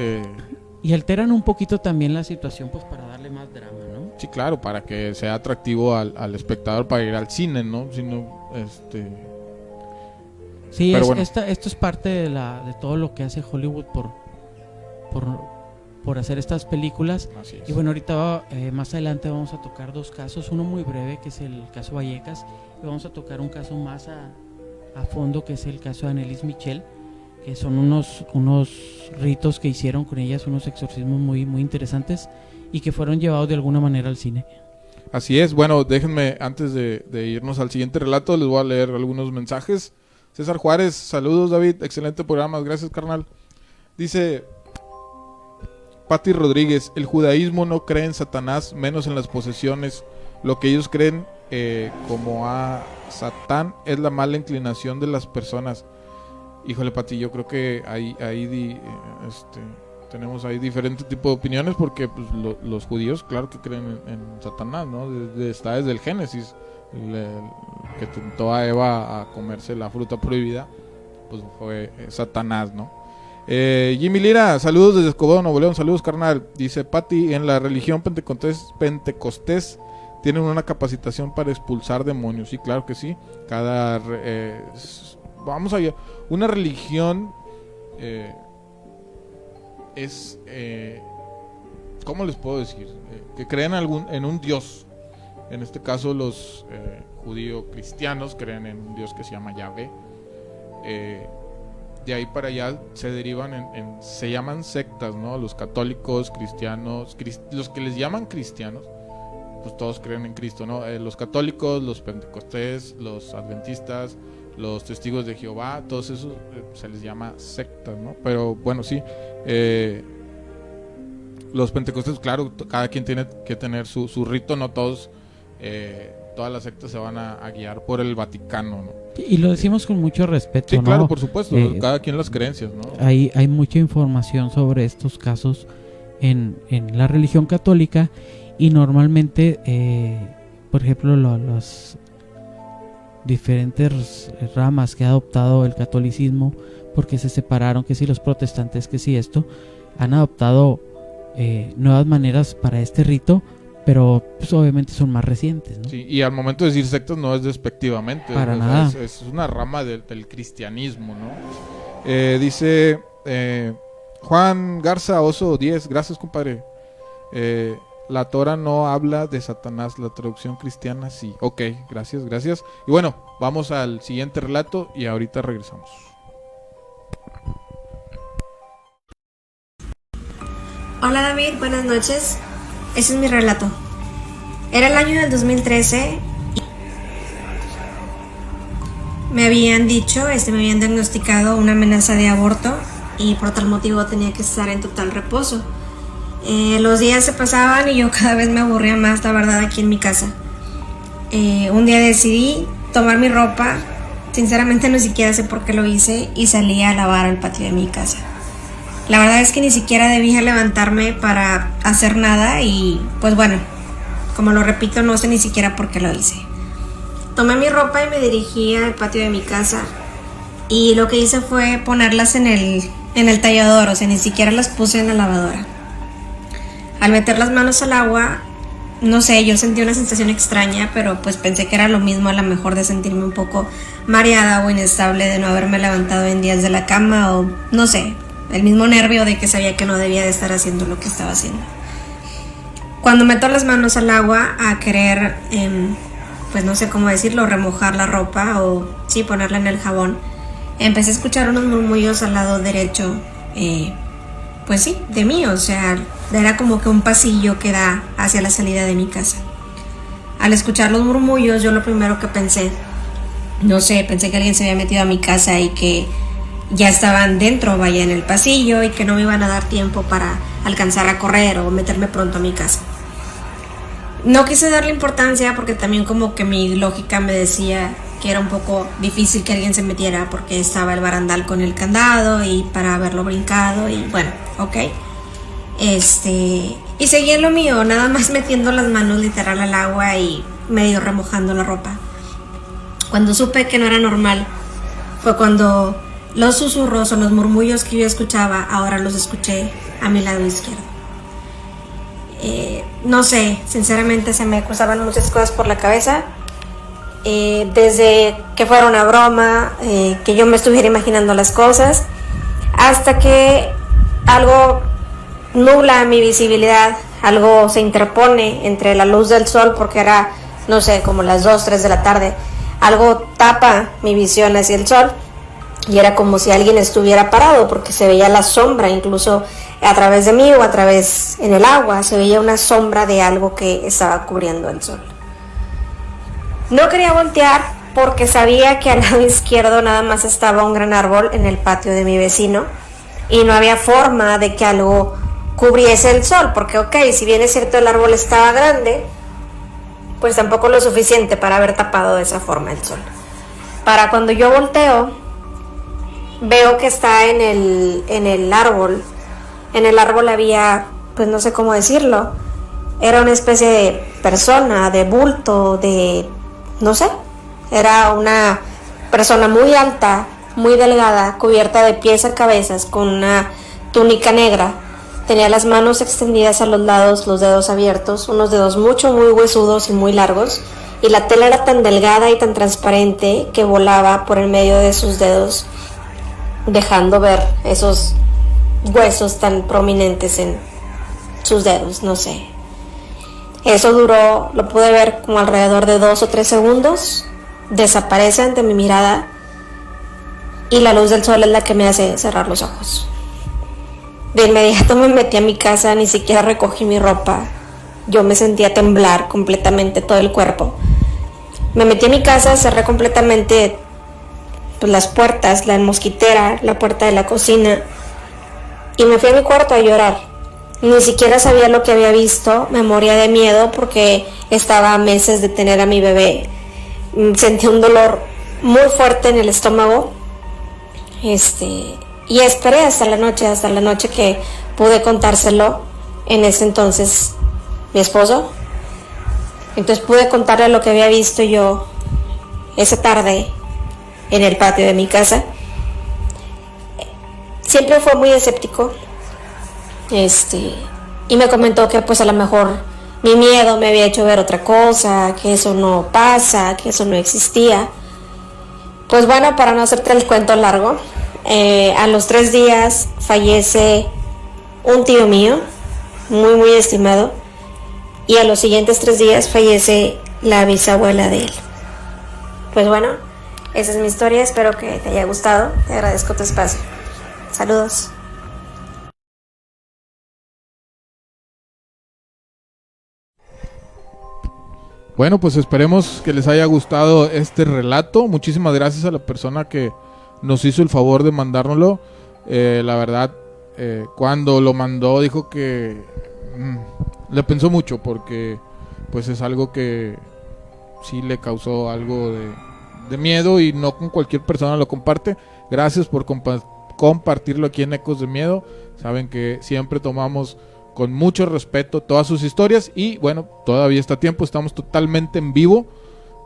y alteran un poquito también la situación, pues para darle más drama, ¿no? sí, claro, para que sea atractivo al espectador para ir al cine, ¿no? Sí, Pero bueno. esto es parte de todo lo que hace Hollywood por hacer estas películas. Así es. Y bueno, ahorita más adelante vamos a tocar dos casos, uno muy breve que es el caso Vallecas, y vamos a tocar un caso más a fondo que es el caso de Annelies Michel, que son unos ritos que hicieron con ellas, unos exorcismos muy, muy interesantes y que fueron llevados de alguna manera al cine. Así es. Bueno, déjenme, antes de irnos al siguiente relato, les voy a leer algunos mensajes. César Juárez, saludos David, excelente programa, gracias carnal. Dice Pati Rodríguez, el judaísmo no cree en Satanás, menos en las posesiones. Lo que ellos creen como a Satán es la mala inclinación de las personas. Híjole Pati, yo creo que tenemos ahí diferentes tipos de opiniones porque pues, los judíos claro que creen en Satanás, ¿no? Está desde el Génesis, que tentó a Eva a comerse la fruta prohibida, pues fue Satanás, ¿no? Jimmy Lira, saludos desde Escobedo, Nuevo León, saludos carnal. Dice Pati, en la religión pentecostés tienen una capacitación para expulsar demonios. Sí, claro que sí. Vamos allá. Una religión es, ¿cómo les puedo decir? Que creen en un dios. En este caso los judío cristianos creen en un dios que se llama Yahvé. De ahí para allá se derivan se llaman sectas, ¿no? Los católicos, cristianos, los que les llaman cristianos, pues todos creen en Cristo, ¿no? Los católicos, los pentecostés, los adventistas, los testigos de Jehová, todos esos se les llama sectas, ¿no? Pero bueno, sí, los pentecostés, claro, cada quien tiene que tener su rito, no todos, todas las sectas se van a guiar por el Vaticano, ¿no? Y lo decimos con mucho respeto, Sí, ¿no? claro, por supuesto, cada quien las eh, creencias, ¿no? Hay mucha información sobre estos casos en la religión católica y normalmente, por ejemplo, las diferentes ramas que ha adoptado el catolicismo, porque se separaron, que si los protestantes, que si esto, han adoptado nuevas maneras para este rito, pero pues obviamente son más recientes, ¿no? Sí, y al momento de decir sectas no es despectivamente, Para o sea, nada. es una rama del cristianismo, ¿no? Dice Juan Garza Oso 10, gracias compadre. la Torah no habla de Satanás, la traducción cristiana sí. Ok, gracias. Y bueno, vamos al siguiente relato y ahorita regresamos. Hola David, buenas noches. Ese es mi relato. Era el año del 2013 y me habían diagnosticado una amenaza de aborto y por tal motivo tenía que estar en total reposo. Los días se pasaban y yo cada vez me aburría más, la verdad, aquí en mi casa. Un día decidí tomar mi ropa, sinceramente no siquiera sé por qué lo hice, y salí a lavar al patio de mi casa. La verdad es que ni siquiera debía levantarme para hacer nada y pues bueno, como lo repito, no sé ni siquiera por qué lo hice. Tomé mi ropa y me dirigí al patio de mi casa y lo que hice fue ponerlas en el tallador, o sea, ni siquiera las puse en la lavadora. Al meter las manos al agua, no sé, yo sentí una sensación extraña, pero pues pensé que era lo mismo, a lo mejor de sentirme un poco mareada o inestable de no haberme levantado en días de la cama, o no sé, el mismo nervio de que sabía que no debía de estar haciendo lo que estaba haciendo. Cuando meto las manos al agua a querer, pues no sé cómo decirlo, remojar la ropa o sí, ponerla en el jabón, empecé a escuchar unos murmullos al lado derecho, pues sí, de mí, o sea, era como que un pasillo que da hacia la salida de mi casa. Al escuchar los murmullos, yo lo primero que pensé, no sé, pensé que alguien se había metido a mi casa y que ya estaban dentro, vaya, en el pasillo, y que no me iban a dar tiempo para alcanzar a correr o meterme pronto a mi casa. No quise darle importancia porque también como que mi lógica me decía que era un poco difícil que alguien se metiera porque estaba el barandal con el candado y para haberlo brincado y bueno, ok. Y seguí en lo mío, nada más metiendo las manos literal al agua y medio remojando la ropa. Cuando supe que no era normal fue cuando los susurros o los murmullos que yo escuchaba ahora los escuché a mi lado izquierdo. No sé, sinceramente se me cruzaban muchas cosas por la cabeza, desde que fuera una broma, que yo me estuviera imaginando las cosas, hasta que algo nubla mi visibilidad, algo se interpone entre la luz del sol, porque era, no sé, como las 2, 3 de la tarde, algo tapa mi visión hacia el sol y era como si alguien estuviera parado, porque se veía la sombra, incluso a través de mí o a través en el agua, se veía una sombra de algo que estaba cubriendo el sol. No quería voltear porque sabía que al lado izquierdo nada más estaba un gran árbol en el patio de mi vecino y no había forma de que algo cubriese el sol, porque ok, si bien es cierto el árbol estaba grande, pues tampoco lo suficiente para haber tapado de esa forma el sol. Para cuando yo volteo, veo que está en el árbol. En el árbol había, pues no sé cómo decirlo, era una especie de persona, de bulto, de, no sé, era una persona muy alta, muy delgada, cubierta de pies a cabezas, con una túnica negra. Tenía las manos extendidas a los lados, los dedos abiertos, unos dedos muy huesudos y muy largos, y la tela era tan delgada y tan transparente que volaba por el medio de sus dedos, dejando ver esos huesos tan prominentes en sus dedos, no sé. Eso duró, lo pude ver como alrededor de 2 o 3 segundos, desaparece ante mi mirada y la luz del sol es la que me hace cerrar los ojos. De inmediato me metí a mi casa, ni siquiera recogí mi ropa, yo me sentía temblar completamente todo el cuerpo. Me metí a mi casa, cerré completamente pues, las puertas, la mosquitera, la puerta de la cocina, y me fui a mi cuarto a llorar. Ni siquiera sabía lo que había visto, me moría de miedo porque estaba a meses de tener a mi bebé. Sentí un dolor muy fuerte en el estómago, y esperé hasta la noche que pude contárselo en ese entonces mi esposo. Entonces pude contarle lo que había visto yo esa tarde en el patio de mi casa. Siempre fue muy escéptico, y me comentó que pues a lo mejor mi miedo me había hecho ver otra cosa, que eso no pasa, que eso no existía. Pues bueno, para no hacerte el cuento largo, a los 3 días fallece un tío mío, muy estimado, y a los siguientes 3 días fallece la bisabuela de él. Pues bueno, esa es mi historia, espero que te haya gustado, te agradezco tu espacio. Saludos. Bueno, pues esperemos que les haya gustado este relato. Muchísimas gracias a la persona que nos hizo el favor de mandárnoslo. La verdad, cuando lo mandó dijo que le pensó mucho, porque pues es algo que sí le causó algo de miedo, y no con cualquier persona lo comparte. Gracias por compartirlo aquí en Ecos de Miedo. Saben que siempre tomamos con mucho respeto todas sus historias, y bueno, todavía está a tiempo, estamos totalmente en vivo.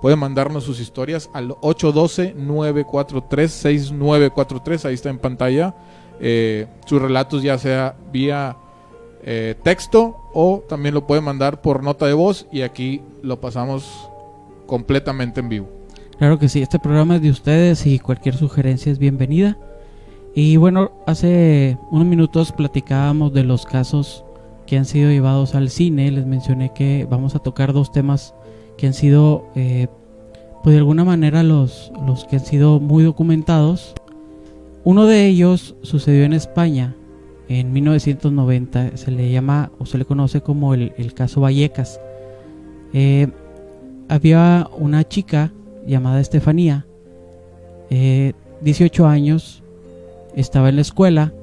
Pueden mandarnos sus historias al 812-943-6943, ahí está en pantalla. Sus relatos, ya sea vía texto, o también lo pueden mandar por nota de voz, y aquí lo pasamos completamente en vivo. Claro que sí, este programa es de ustedes y cualquier sugerencia es bienvenida. Y bueno, hace unos minutos platicábamos de los casos que han sido llevados al cine. Les mencioné que vamos a tocar 2 temas que han sido, pues de alguna manera los que han sido muy documentados. Uno de ellos sucedió en España en 1990, se le llama o se le conoce como el caso Vallecas. Había una chica llamada Estefanía, 18 años, estaba en la escuela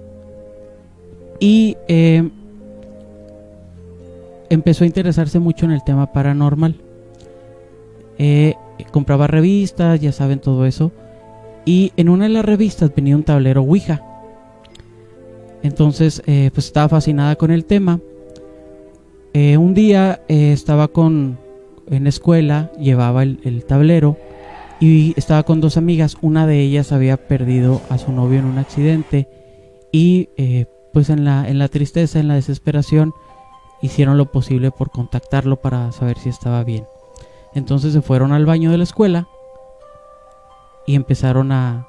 y empezó a interesarse mucho en el tema paranormal. Compraba revistas, ya saben, todo eso, y en una de las revistas venía un tablero Ouija. Entonces pues estaba fascinada con el tema. Un día estaba en la escuela, llevaba el tablero y estaba con 2 amigas. Una de ellas había perdido a su novio en un accidente, y pues en la tristeza, en la desesperación, hicieron lo posible por contactarlo para saber si estaba bien. Entonces se fueron al baño de la escuela y empezaron a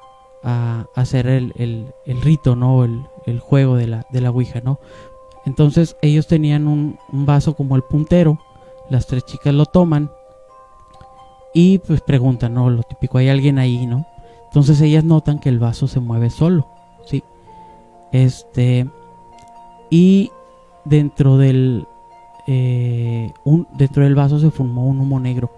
hacer el rito, ¿no? El juego de la Ouija, ¿no? Entonces ellos tenían un vaso como el puntero. Las 3 chicas lo toman y pues preguntan, ¿no? Lo típico, ¿hay alguien ahí, no? Entonces ellas notan que el vaso se mueve solo, ¿sí? Y dentro del vaso se formó un humo negro.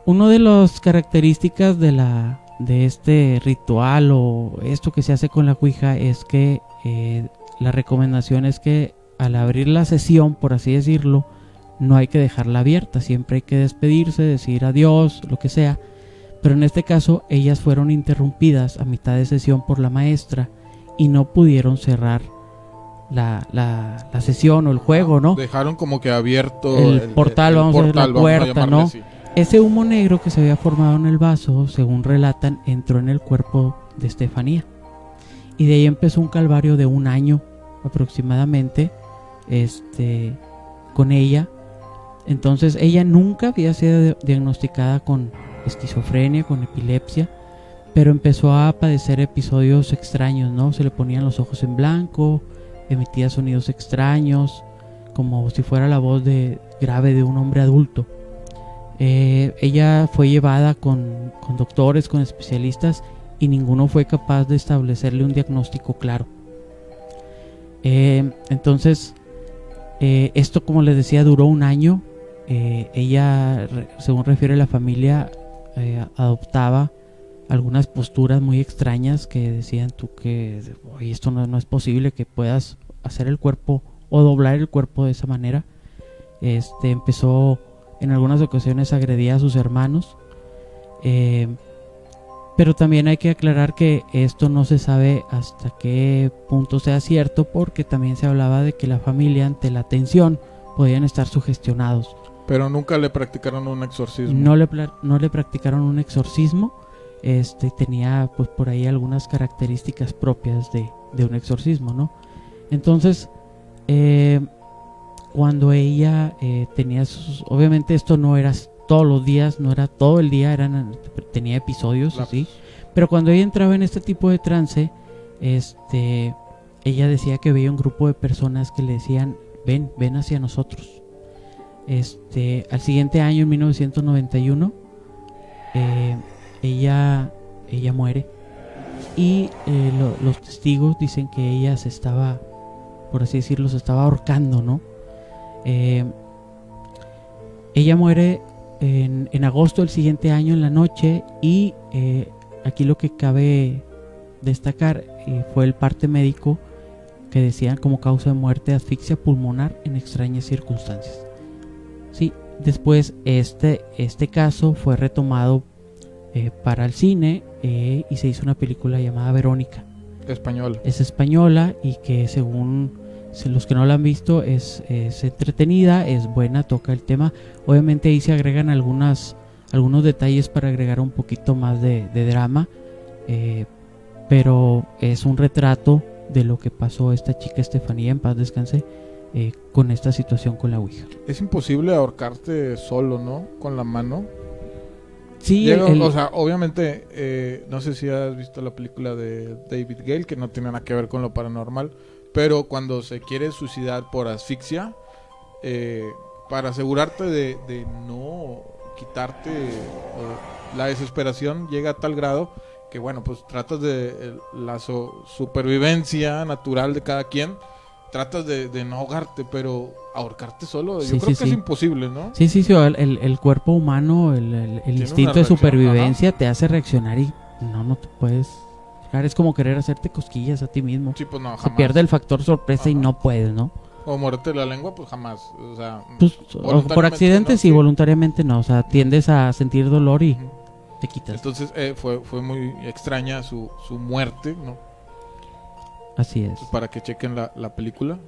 Una de las características de este ritual, o esto que se hace con la Ouija, es que la recomendación es que al abrir la sesión, por así decirlo, no hay que dejarla abierta, siempre hay que despedirse, decir adiós, lo que sea. Pero en este caso ellas fueron interrumpidas a mitad de sesión por la maestra y no pudieron cerrar la sesión o el juego, ¿no? Dejaron como que abierto el portal, vamos a decir, la puerta, ¿no? Así. Ese humo negro que se había formado en el vaso, según relatan, entró en el cuerpo de Estefanía, y de ahí empezó un calvario de 1 año aproximadamente con ella. Entonces ella nunca había sido diagnosticada con esquizofrenia, con epilepsia, pero empezó a padecer episodios extraños, ¿no? Se le ponían los ojos en blanco, emitía sonidos extraños, como si fuera la voz grave de un hombre adulto. Ella fue llevada con doctores, con especialistas, y ninguno fue capaz de establecerle un diagnóstico claro. Entonces esto, como les decía, duró 1 año. Ella, según refiere la familia, adoptaba algunas posturas muy extrañas que decían tú que oye, esto no es posible que puedas hacer el cuerpo o doblar el cuerpo de esa manera. Empezó en algunas ocasiones a agredir a sus hermanos, pero también hay que aclarar que esto no se sabe hasta qué punto sea cierto, porque también se hablaba de que la familia, ante la tensión, podían estar sugestionados. Pero nunca le practicaron un exorcismo. No le practicaron un exorcismo. Tenía pues por ahí algunas características propias de un exorcismo, ¿no? Entonces cuando ella tenía obviamente esto no era todos los días, no era todo el día, tenía episodios así, pero cuando ella entraba en este tipo de trance, ella decía que veía un grupo de personas que le decían ven hacia nosotros. Al siguiente año, en 1991, ella muere. Y los testigos dicen que ella se estaba, por así decirlo, se estaba ahorcando, ¿no? Ella muere en agosto del siguiente año en la noche. Y aquí lo que cabe destacar fue el parte médico, que decían como causa de muerte asfixia pulmonar en extrañas circunstancias. Sí, después este caso fue retomado para el cine y se hizo una película llamada Verónica. Española. Es española y que según los que no la han visto es entretenida, es buena, toca el tema. Obviamente ahí se agregan algunos detalles para agregar un poquito más de drama, pero es un retrato de lo que pasó esta chica Estefanía, en paz descanse, con esta situación con la ouija. Es imposible ahorcarte solo, ¿no? Con la mano. Sí, o sea, obviamente, no sé si has visto la película de David Gale, que no tiene nada que ver con lo paranormal, pero cuando se quiere suicidar por asfixia, para asegurarte de no quitarte, la desesperación llega a tal grado que, bueno, pues tratas de la supervivencia natural de cada quien, tratas de no ahogarte, pero ahorcarte solo, yo creo que es imposible, ¿no? Sí, el cuerpo humano, el instinto de supervivencia te hace reaccionar y no te puedes... Es como querer hacerte cosquillas a ti mismo. Sí, pues no, jamás. Se pierde el factor sorpresa y no puedes, ¿no? O morderte la lengua, pues jamás. O sea, pues, por accidente no, sí, voluntariamente no. O sea, tiendes a sentir dolor y te quitas. Entonces fue muy extraña su muerte, ¿no? Así es. Pues para que chequen la película.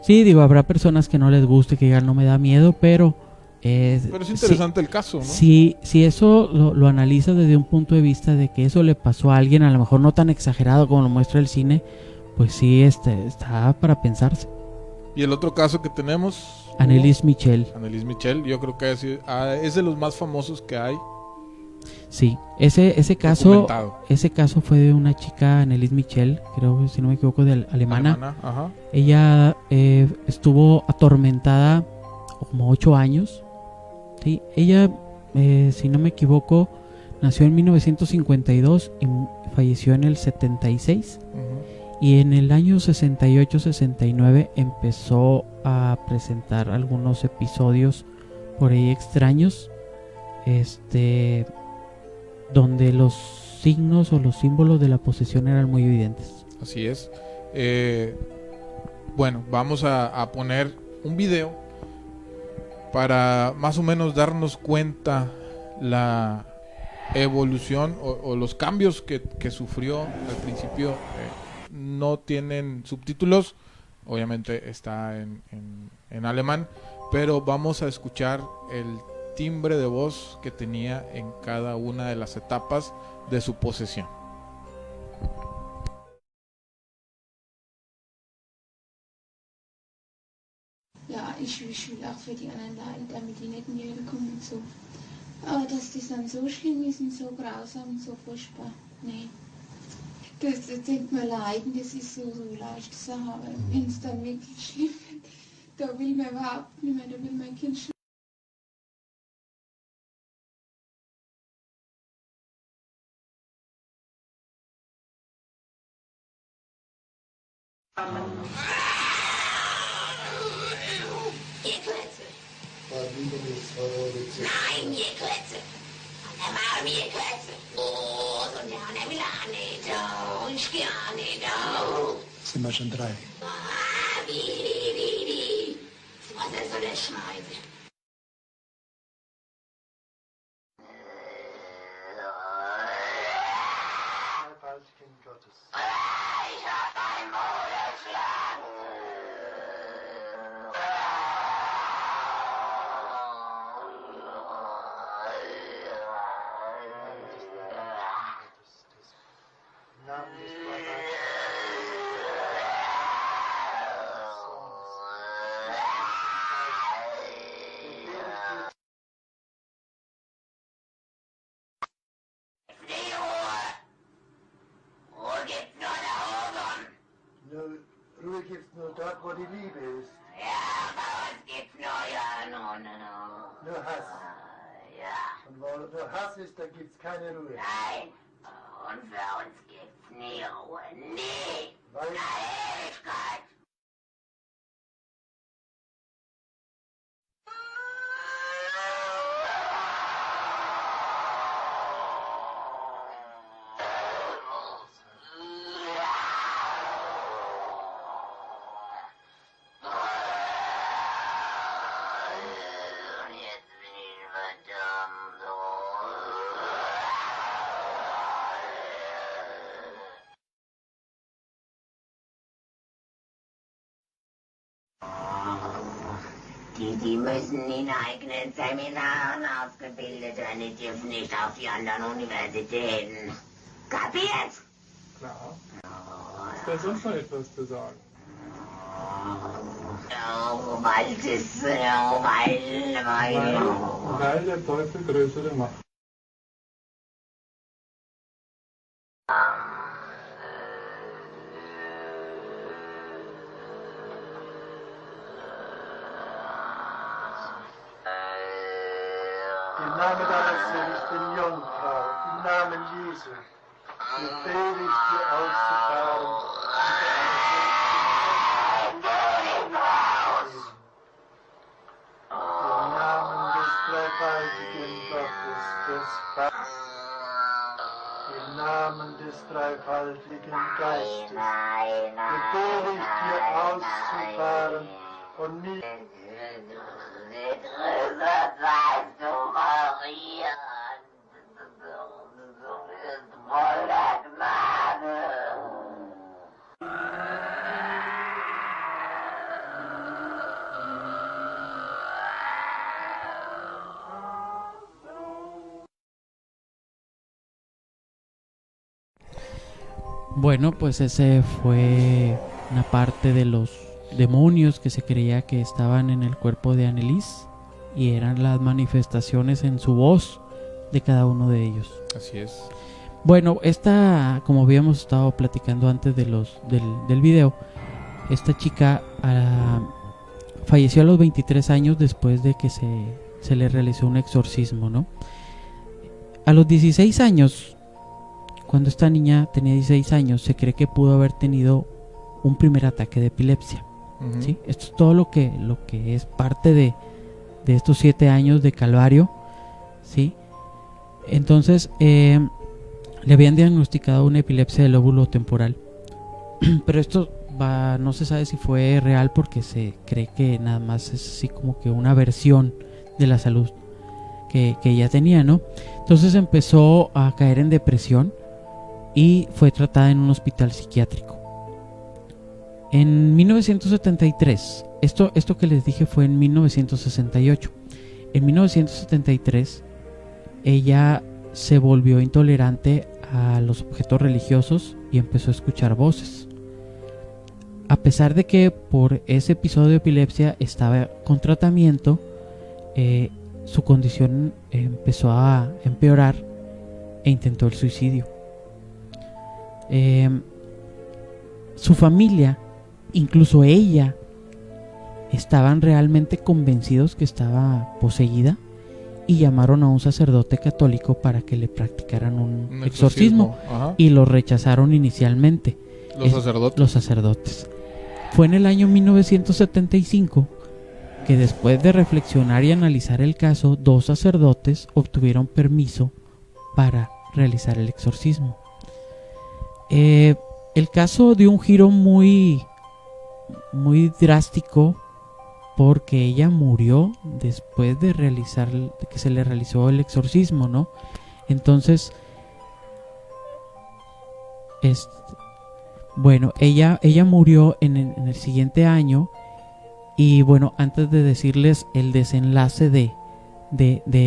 Sí, digo, habrá personas que no les guste, que digan no me da miedo, pero es interesante el caso, ¿no? Si eso lo analizas desde un punto de vista de que eso le pasó a alguien, a lo mejor no tan exagerado como lo muestra el cine, pues sí, está para pensarse. Y el otro caso que tenemos, Anneliese Michel. Anneliese Michel, yo creo que es de los más famosos que hay. Sí, ese caso fue de una chica, Anneliese Michel, creo, si no me equivoco, de alemana. Ajá. Ella estuvo atormentada como 8 años. Sí, ella, si no me equivoco, nació en 1952 y falleció en el 76. Y en el año 68-69 empezó a presentar algunos episodios por ahí extraños, donde los signos o los símbolos de la posesión eran muy evidentes. Así es. Bueno, vamos a poner un video para más o menos darnos cuenta la evolución o los cambios que sufrió al principio. No tienen subtítulos, obviamente está en alemán, pero vamos a escuchar el timbre de voz que tenía en cada una de las etapas de su posesión. Ja, ich will auch für die anderen Leute, damit die nicht mir kommen und so. Aber dass das dann so schlimm ist und so grausam und so furchtbar, nee. Das denkt man leiden, das ist so leicht zu haben. Wenn es dann wirklich schlimm wird, da will man überhaupt nicht mehr, da will mein Kind schon. Nein, ihr Klötze! Der war mir Klötze! Oh, so der will auch nicht, oh, ich geh auch nicht, oh. Sind wir schon 3? Ah, wie? Was ist so eine Scheiße? Als Kind Gottes. Ich hab ein Moderschlag! Ruhe gibt's nur dort, wo die Liebe ist. Ja, bei uns gibt's nur ja nun. Nur Hass. Ja, Und wo nur Hass ist, da gibt's keine Ruhe. nein. Und für uns gibt's nie Ruhe. Nie. Weil In der Ewigkeit. Und jetzt bin ich verdammt. Die müssen in eigenen Seminaren ausgebildet werden, die dürfen nicht auf die anderen Universitäten. Kapiert? Klar. Ist da sonst noch etwas zu sagen? Oh, weil das, Weil der Teufel größere Macht. im Namen deiner seligen Jungfrau, im Namen Jesu, befehle ich dir auszufahren. Im Namen des dreifaltigen Gottes, des Vaters, im Namen des dreifaltigen Geistes, befehle ich dir auszufahren und mich Bueno, pues ese fue una parte de los demonios que se creía que estaban en el cuerpo de Anneliese, y eran las manifestaciones en su voz de cada uno de ellos. Así es. Bueno, esta, como habíamos estado platicando antes de del video, esta chica falleció a los 23 años después de que se le realizó un exorcismo, ¿no? A los 16 años, cuando esta niña tenía 16 años, se cree que pudo haber tenido un primer ataque de epilepsia. Ujú. ¿Sí? Esto es todo lo que es parte de estos 7 años de calvario, ¿sí? Entonces le habían diagnosticado una epilepsia del lóbulo temporal, pero esto no se sabe si fue real, porque se cree que nada más es así como que una versión de la salud que ella tenía, ¿no? Entonces empezó a caer en depresión y fue tratada en un hospital psiquiátrico. En 1973, esto que les dije fue en 1968. En 1973 ella se volvió intolerante a los objetos religiosos y empezó a escuchar voces. A pesar de que por ese episodio de epilepsia estaba con tratamiento, su condición empezó a empeorar e intentó el suicidio. Su familia, incluso ella, estaban realmente convencidos que estaba poseída, y llamaron a un sacerdote católico para que le practicaran un exorcismo. Ajá. Y lo rechazaron inicialmente. Los sacerdotes. Fue en el año 1975 que, después de reflexionar y analizar el caso, 2 sacerdotes obtuvieron permiso para realizar el exorcismo. El caso dio un giro muy drástico, porque ella murió después de que se le realizó el exorcismo, ¿no? Entonces, bueno, ella murió en el siguiente año. Y bueno, antes de decirles el desenlace de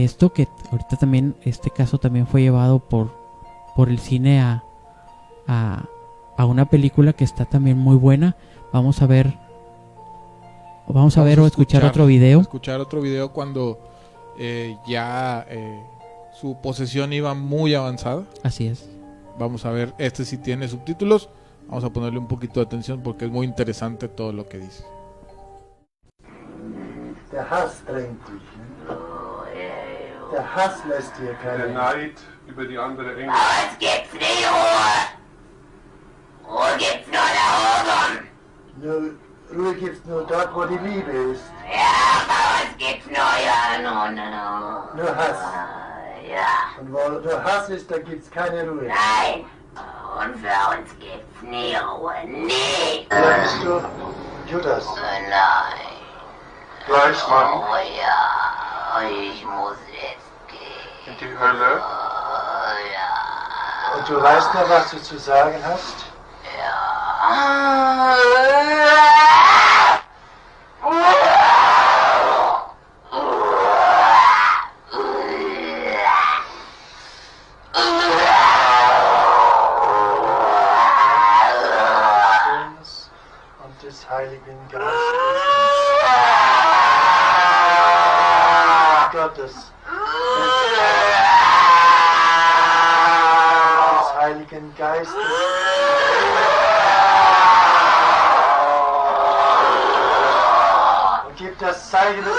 esto, que ahorita también este caso también fue llevado por el cine a una película que está también muy buena. Vamos a ver o escuchar otro video. Escuchar otro video cuando ya su posesión iba muy avanzada. Así es. Vamos a ver, este sí tiene subtítulos. Vamos a ponerle un poquito de atención porque es muy interesante todo lo que dice. der Hass drängt dich. Ne? Der Hass lässt dir keine Der Ruhe. Neid über die andere Engel. Es gibt nie Ruhe. Ruhe gibt's nur da oben. Ruhe gibt's nur dort, wo die Liebe ist. Ja, bei uns gibt's nur Nur Hass. Ja, Und wo nur Hass ist, da gibt's keine Ruhe. nein. Und für uns gibt's nie Ruhe. Nie. Wer bist du? Judas. Nein. Fleischmann Oh ja, ich muss jetzt gehen. in die Hölle. Oh ja. Und du weißt noch, was du zu sagen hast? Und des Heiligen Geistes. Gottes. Des Heiligen Geistes. Und gib das Zeichen des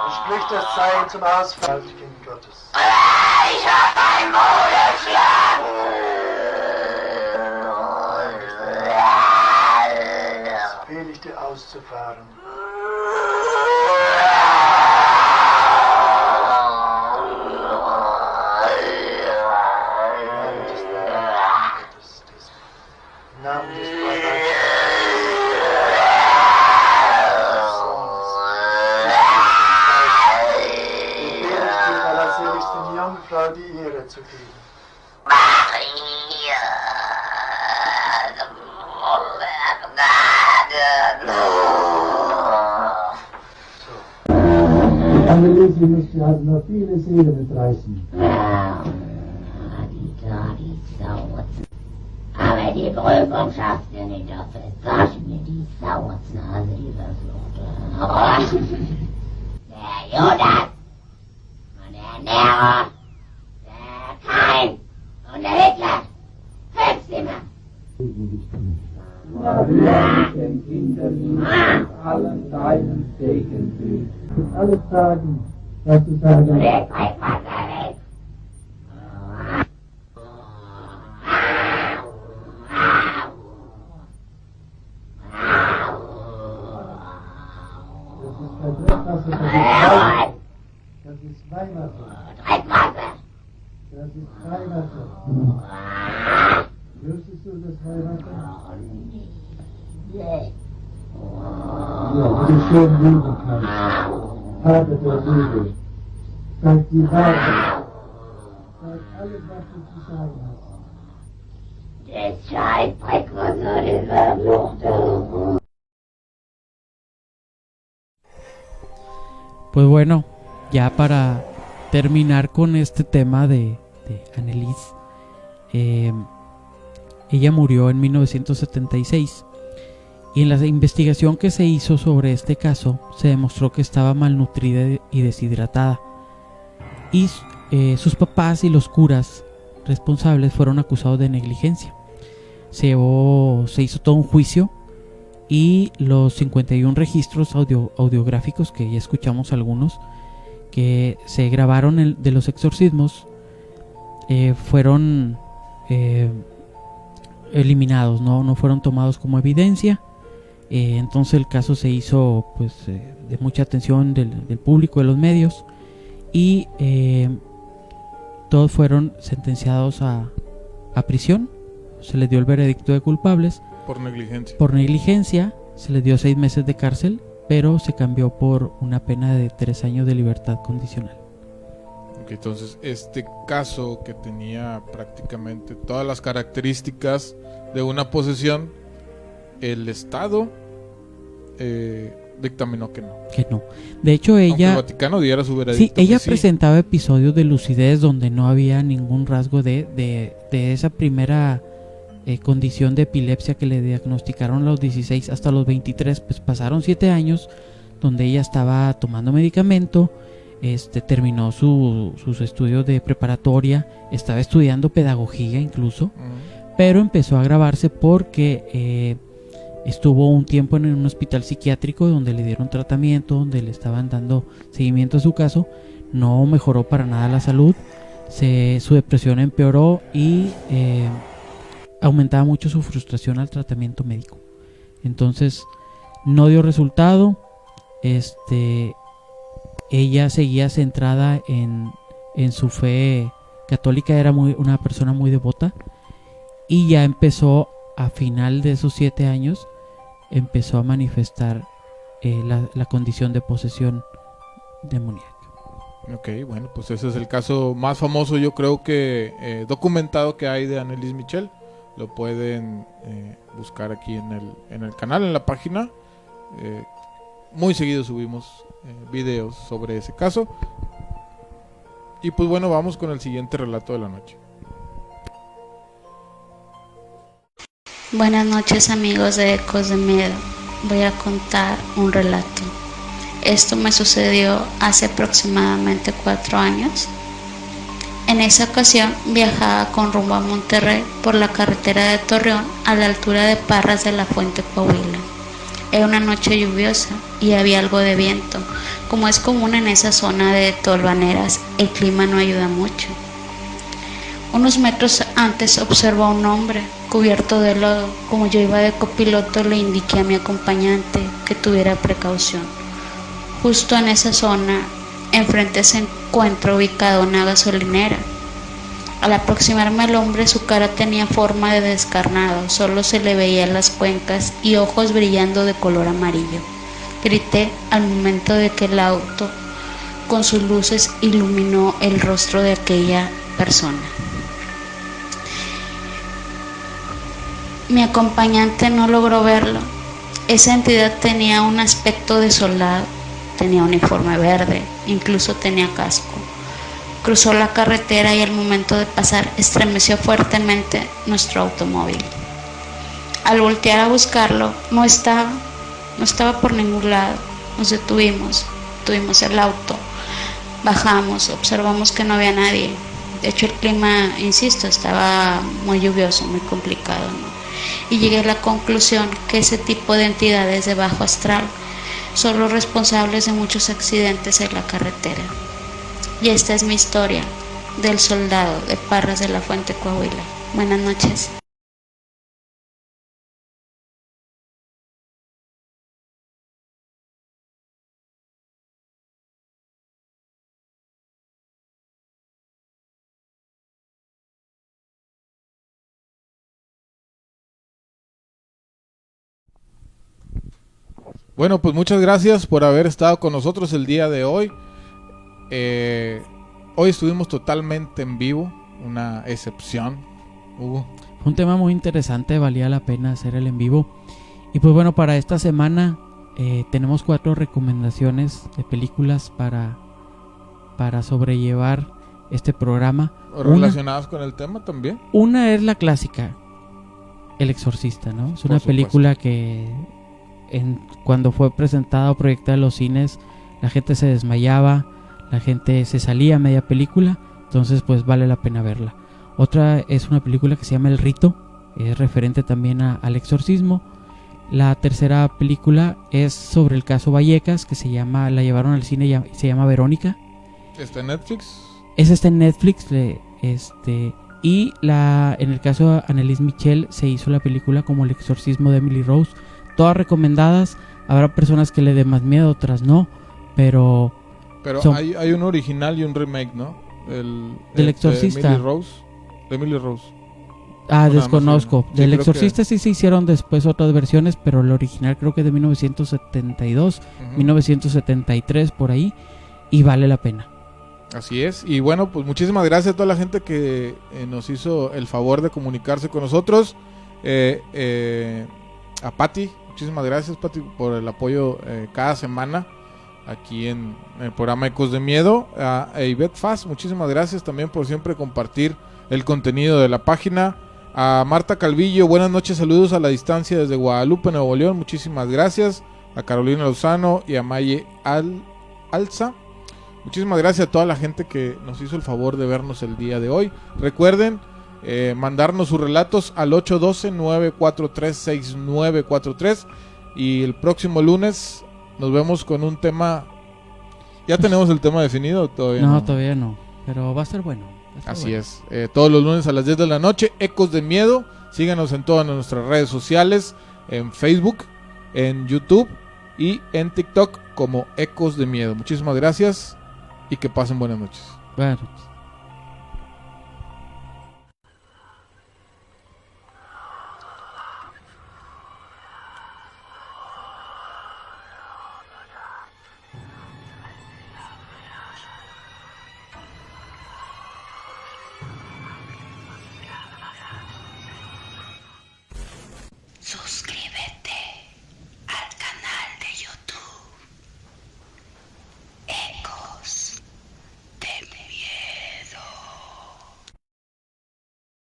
und sprich das Zeichen zum Ausfall des Heiligen Gottes. Ich hab ein Moderschlag. Befehl ich dir auszufahren. Im Namen des allerseligsten Jungfrau die Ehre zu geben. Anneliese müsste halt noch viele Seelen mitreißen. Aber die Prüfung schafft ihr nicht, dafür ist mir die Sauznase, dieser Flucht. Der Judas und der Nero, der Kain und der Hitler, hüpft immer. Allen deinen Segen für alle Fragen, was du sagen Und jetzt mein Vater weg. Das ist Weihwasser. Dreckmasse. Das ist Weihwasser. Wüsstest du das Weihwasser? Ja, wie du schön lieben kannst. Vater der Liebe. Sag die Wahrheit. Sag alles, was du zu sagen hast. Der Scheißdreck war nur dieser Flucht. Pues bueno, ya para terminar con este tema de Anneliese, ella murió en 1976 y en la investigación que se hizo sobre este caso se demostró que estaba malnutrida y deshidratada, y sus papás y los curas responsables fueron acusados de negligencia. Se hizo todo un juicio y los 51 registros audiográficos, que ya escuchamos algunos, que se grabaron de los exorcismos, fueron eliminados, no fueron tomados como evidencia. Entonces el caso se hizo pues de mucha atención del público, de los medios, y todos fueron sentenciados a prisión. Se les dio el veredicto de culpables Por negligencia. por negligencia. Se les dio 6 meses de cárcel, pero se cambió por una pena de 3 años de libertad condicional. Ok, entonces este caso, que tenía prácticamente todas las características de una posesión, el Estado dictaminó que no. Que no. De hecho, Aunque el ella... Vaticano diera su Sí, veredicto. ella que sí. presentaba episodios de lucidez donde no había ningún rasgo de esa primera condición de epilepsia que le diagnosticaron a los 16 hasta los 23. Pues pasaron 7 años donde ella estaba tomando medicamento, terminó sus estudios de preparatoria, estaba estudiando pedagogía incluso, pero empezó a agravarse porque Estuvo un tiempo en un hospital psiquiátrico donde le dieron tratamiento, donde le estaban dando seguimiento a su caso. No mejoró para nada la salud, su depresión empeoró y aumentaba mucho su frustración al tratamiento médico. Entonces no dio resultado. Ella seguía centrada en su fe católica, era una persona muy devota, y ya empezó a final de esos 7 años, empezó a manifestar la condición de posesión demoníaca. Ok, bueno, pues ese es el caso más famoso, yo creo que documentado que hay de Anneliese Michel. Lo pueden buscar aquí en el canal, en la página. Muy seguido subimos videos sobre ese caso. Y pues bueno, vamos con el siguiente relato de la noche. Buenas noches, amigos de Ecos de Miedo. Voy a contar un relato. Esto me sucedió hace aproximadamente 4 años. En esa ocasión viajaba con rumbo a Monterrey por la carretera de Torreón a la altura de Parras de la Fuente, Coahuila. Era una noche lluviosa y había algo de viento. Como es común en esa zona de tolvaneras, el clima no ayuda mucho. Unos metros antes observó a un hombre cubierto de lodo. Como yo iba de copiloto, le indiqué a mi acompañante que tuviera precaución. Justo en esa zona, enfrente se encuentra ubicada una gasolinera. Al aproximarme al hombre, su cara tenía forma de descarnado, solo se le veían las cuencas y ojos brillando de color amarillo. Grité al momento de que el auto con sus luces iluminó el rostro de aquella persona. Mi acompañante no logró verlo. Esa entidad tenía un aspecto de soldado, tenía uniforme verde, incluso tenía casco. Cruzó la carretera y al momento de pasar estremeció fuertemente nuestro automóvil. Al voltear a buscarlo, no estaba por ningún lado. Nos detuvimos, tuvimos el auto, bajamos, observamos que no había nadie. De hecho, el clima, insisto, estaba muy lluvioso, muy complicado, ¿no? Y llegué a la conclusión que ese tipo de entidades de bajo astral son los responsables de muchos accidentes en la carretera. Y esta es mi historia del soldado de Parras de la Fuente, Coahuila. Buenas noches. Bueno, pues muchas gracias por haber estado con nosotros el día de hoy. Hoy estuvimos totalmente en vivo, una excepción, Hugo. Fue un tema muy interesante, valía la pena hacer el en vivo. Y pues bueno, para esta semana tenemos 4 recomendaciones de películas para sobrellevar este programa. ¿Relacionadas con el tema también? Una es la clásica, El Exorcista, ¿no? Es una película que cuando fue presentada o proyectada en los cines, la gente se desmayaba, la gente se salía a media película, entonces pues vale la pena verla. Otra es una película que se llama El Rito, es referente también al exorcismo. La tercera película es sobre el caso Vallecas, que la llevaron al cine y se llama Verónica. ¿Está en Netflix? Esa está en Netflix. Y en el caso de Anneliese Michel se hizo la película como El exorcismo de Emily Rose. Todas recomendadas. Habrá personas que le den más miedo, otras no, pero hay un original y un remake, ¿no? Del exorcista. De Emily Rose. Desconozco. Del Exorcista sí se hicieron después otras versiones, pero el original creo que de 1972, 1973 por ahí, y vale la pena. Así es. Y bueno, pues muchísimas gracias a toda la gente que nos hizo el favor de comunicarse con nosotros. A Patti, muchísimas gracias, Patti, por el apoyo cada semana aquí en el programa Ecos de Miedo. A Ivette Faz, muchísimas gracias también por siempre compartir el contenido de la página. A Marta Calvillo, buenas noches, saludos a la distancia desde Guadalupe, Nuevo León, muchísimas gracias. A Carolina Lozano y a Maye Alza, muchísimas gracias a toda la gente que nos hizo el favor de vernos el día de hoy. Recuerden, mandarnos sus relatos al 812-943-6943. Y el próximo lunes nos vemos con un tema. ¿Ya tenemos el tema definido? Todavía no, todavía no, pero va a ser bueno. Así es, todos los lunes a las 10 de la noche, Ecos de Miedo. Síganos en todas nuestras redes sociales, en Facebook, en YouTube y en TikTok como Ecos de Miedo. Muchísimas gracias y que pasen buenas noches. Buenas noches.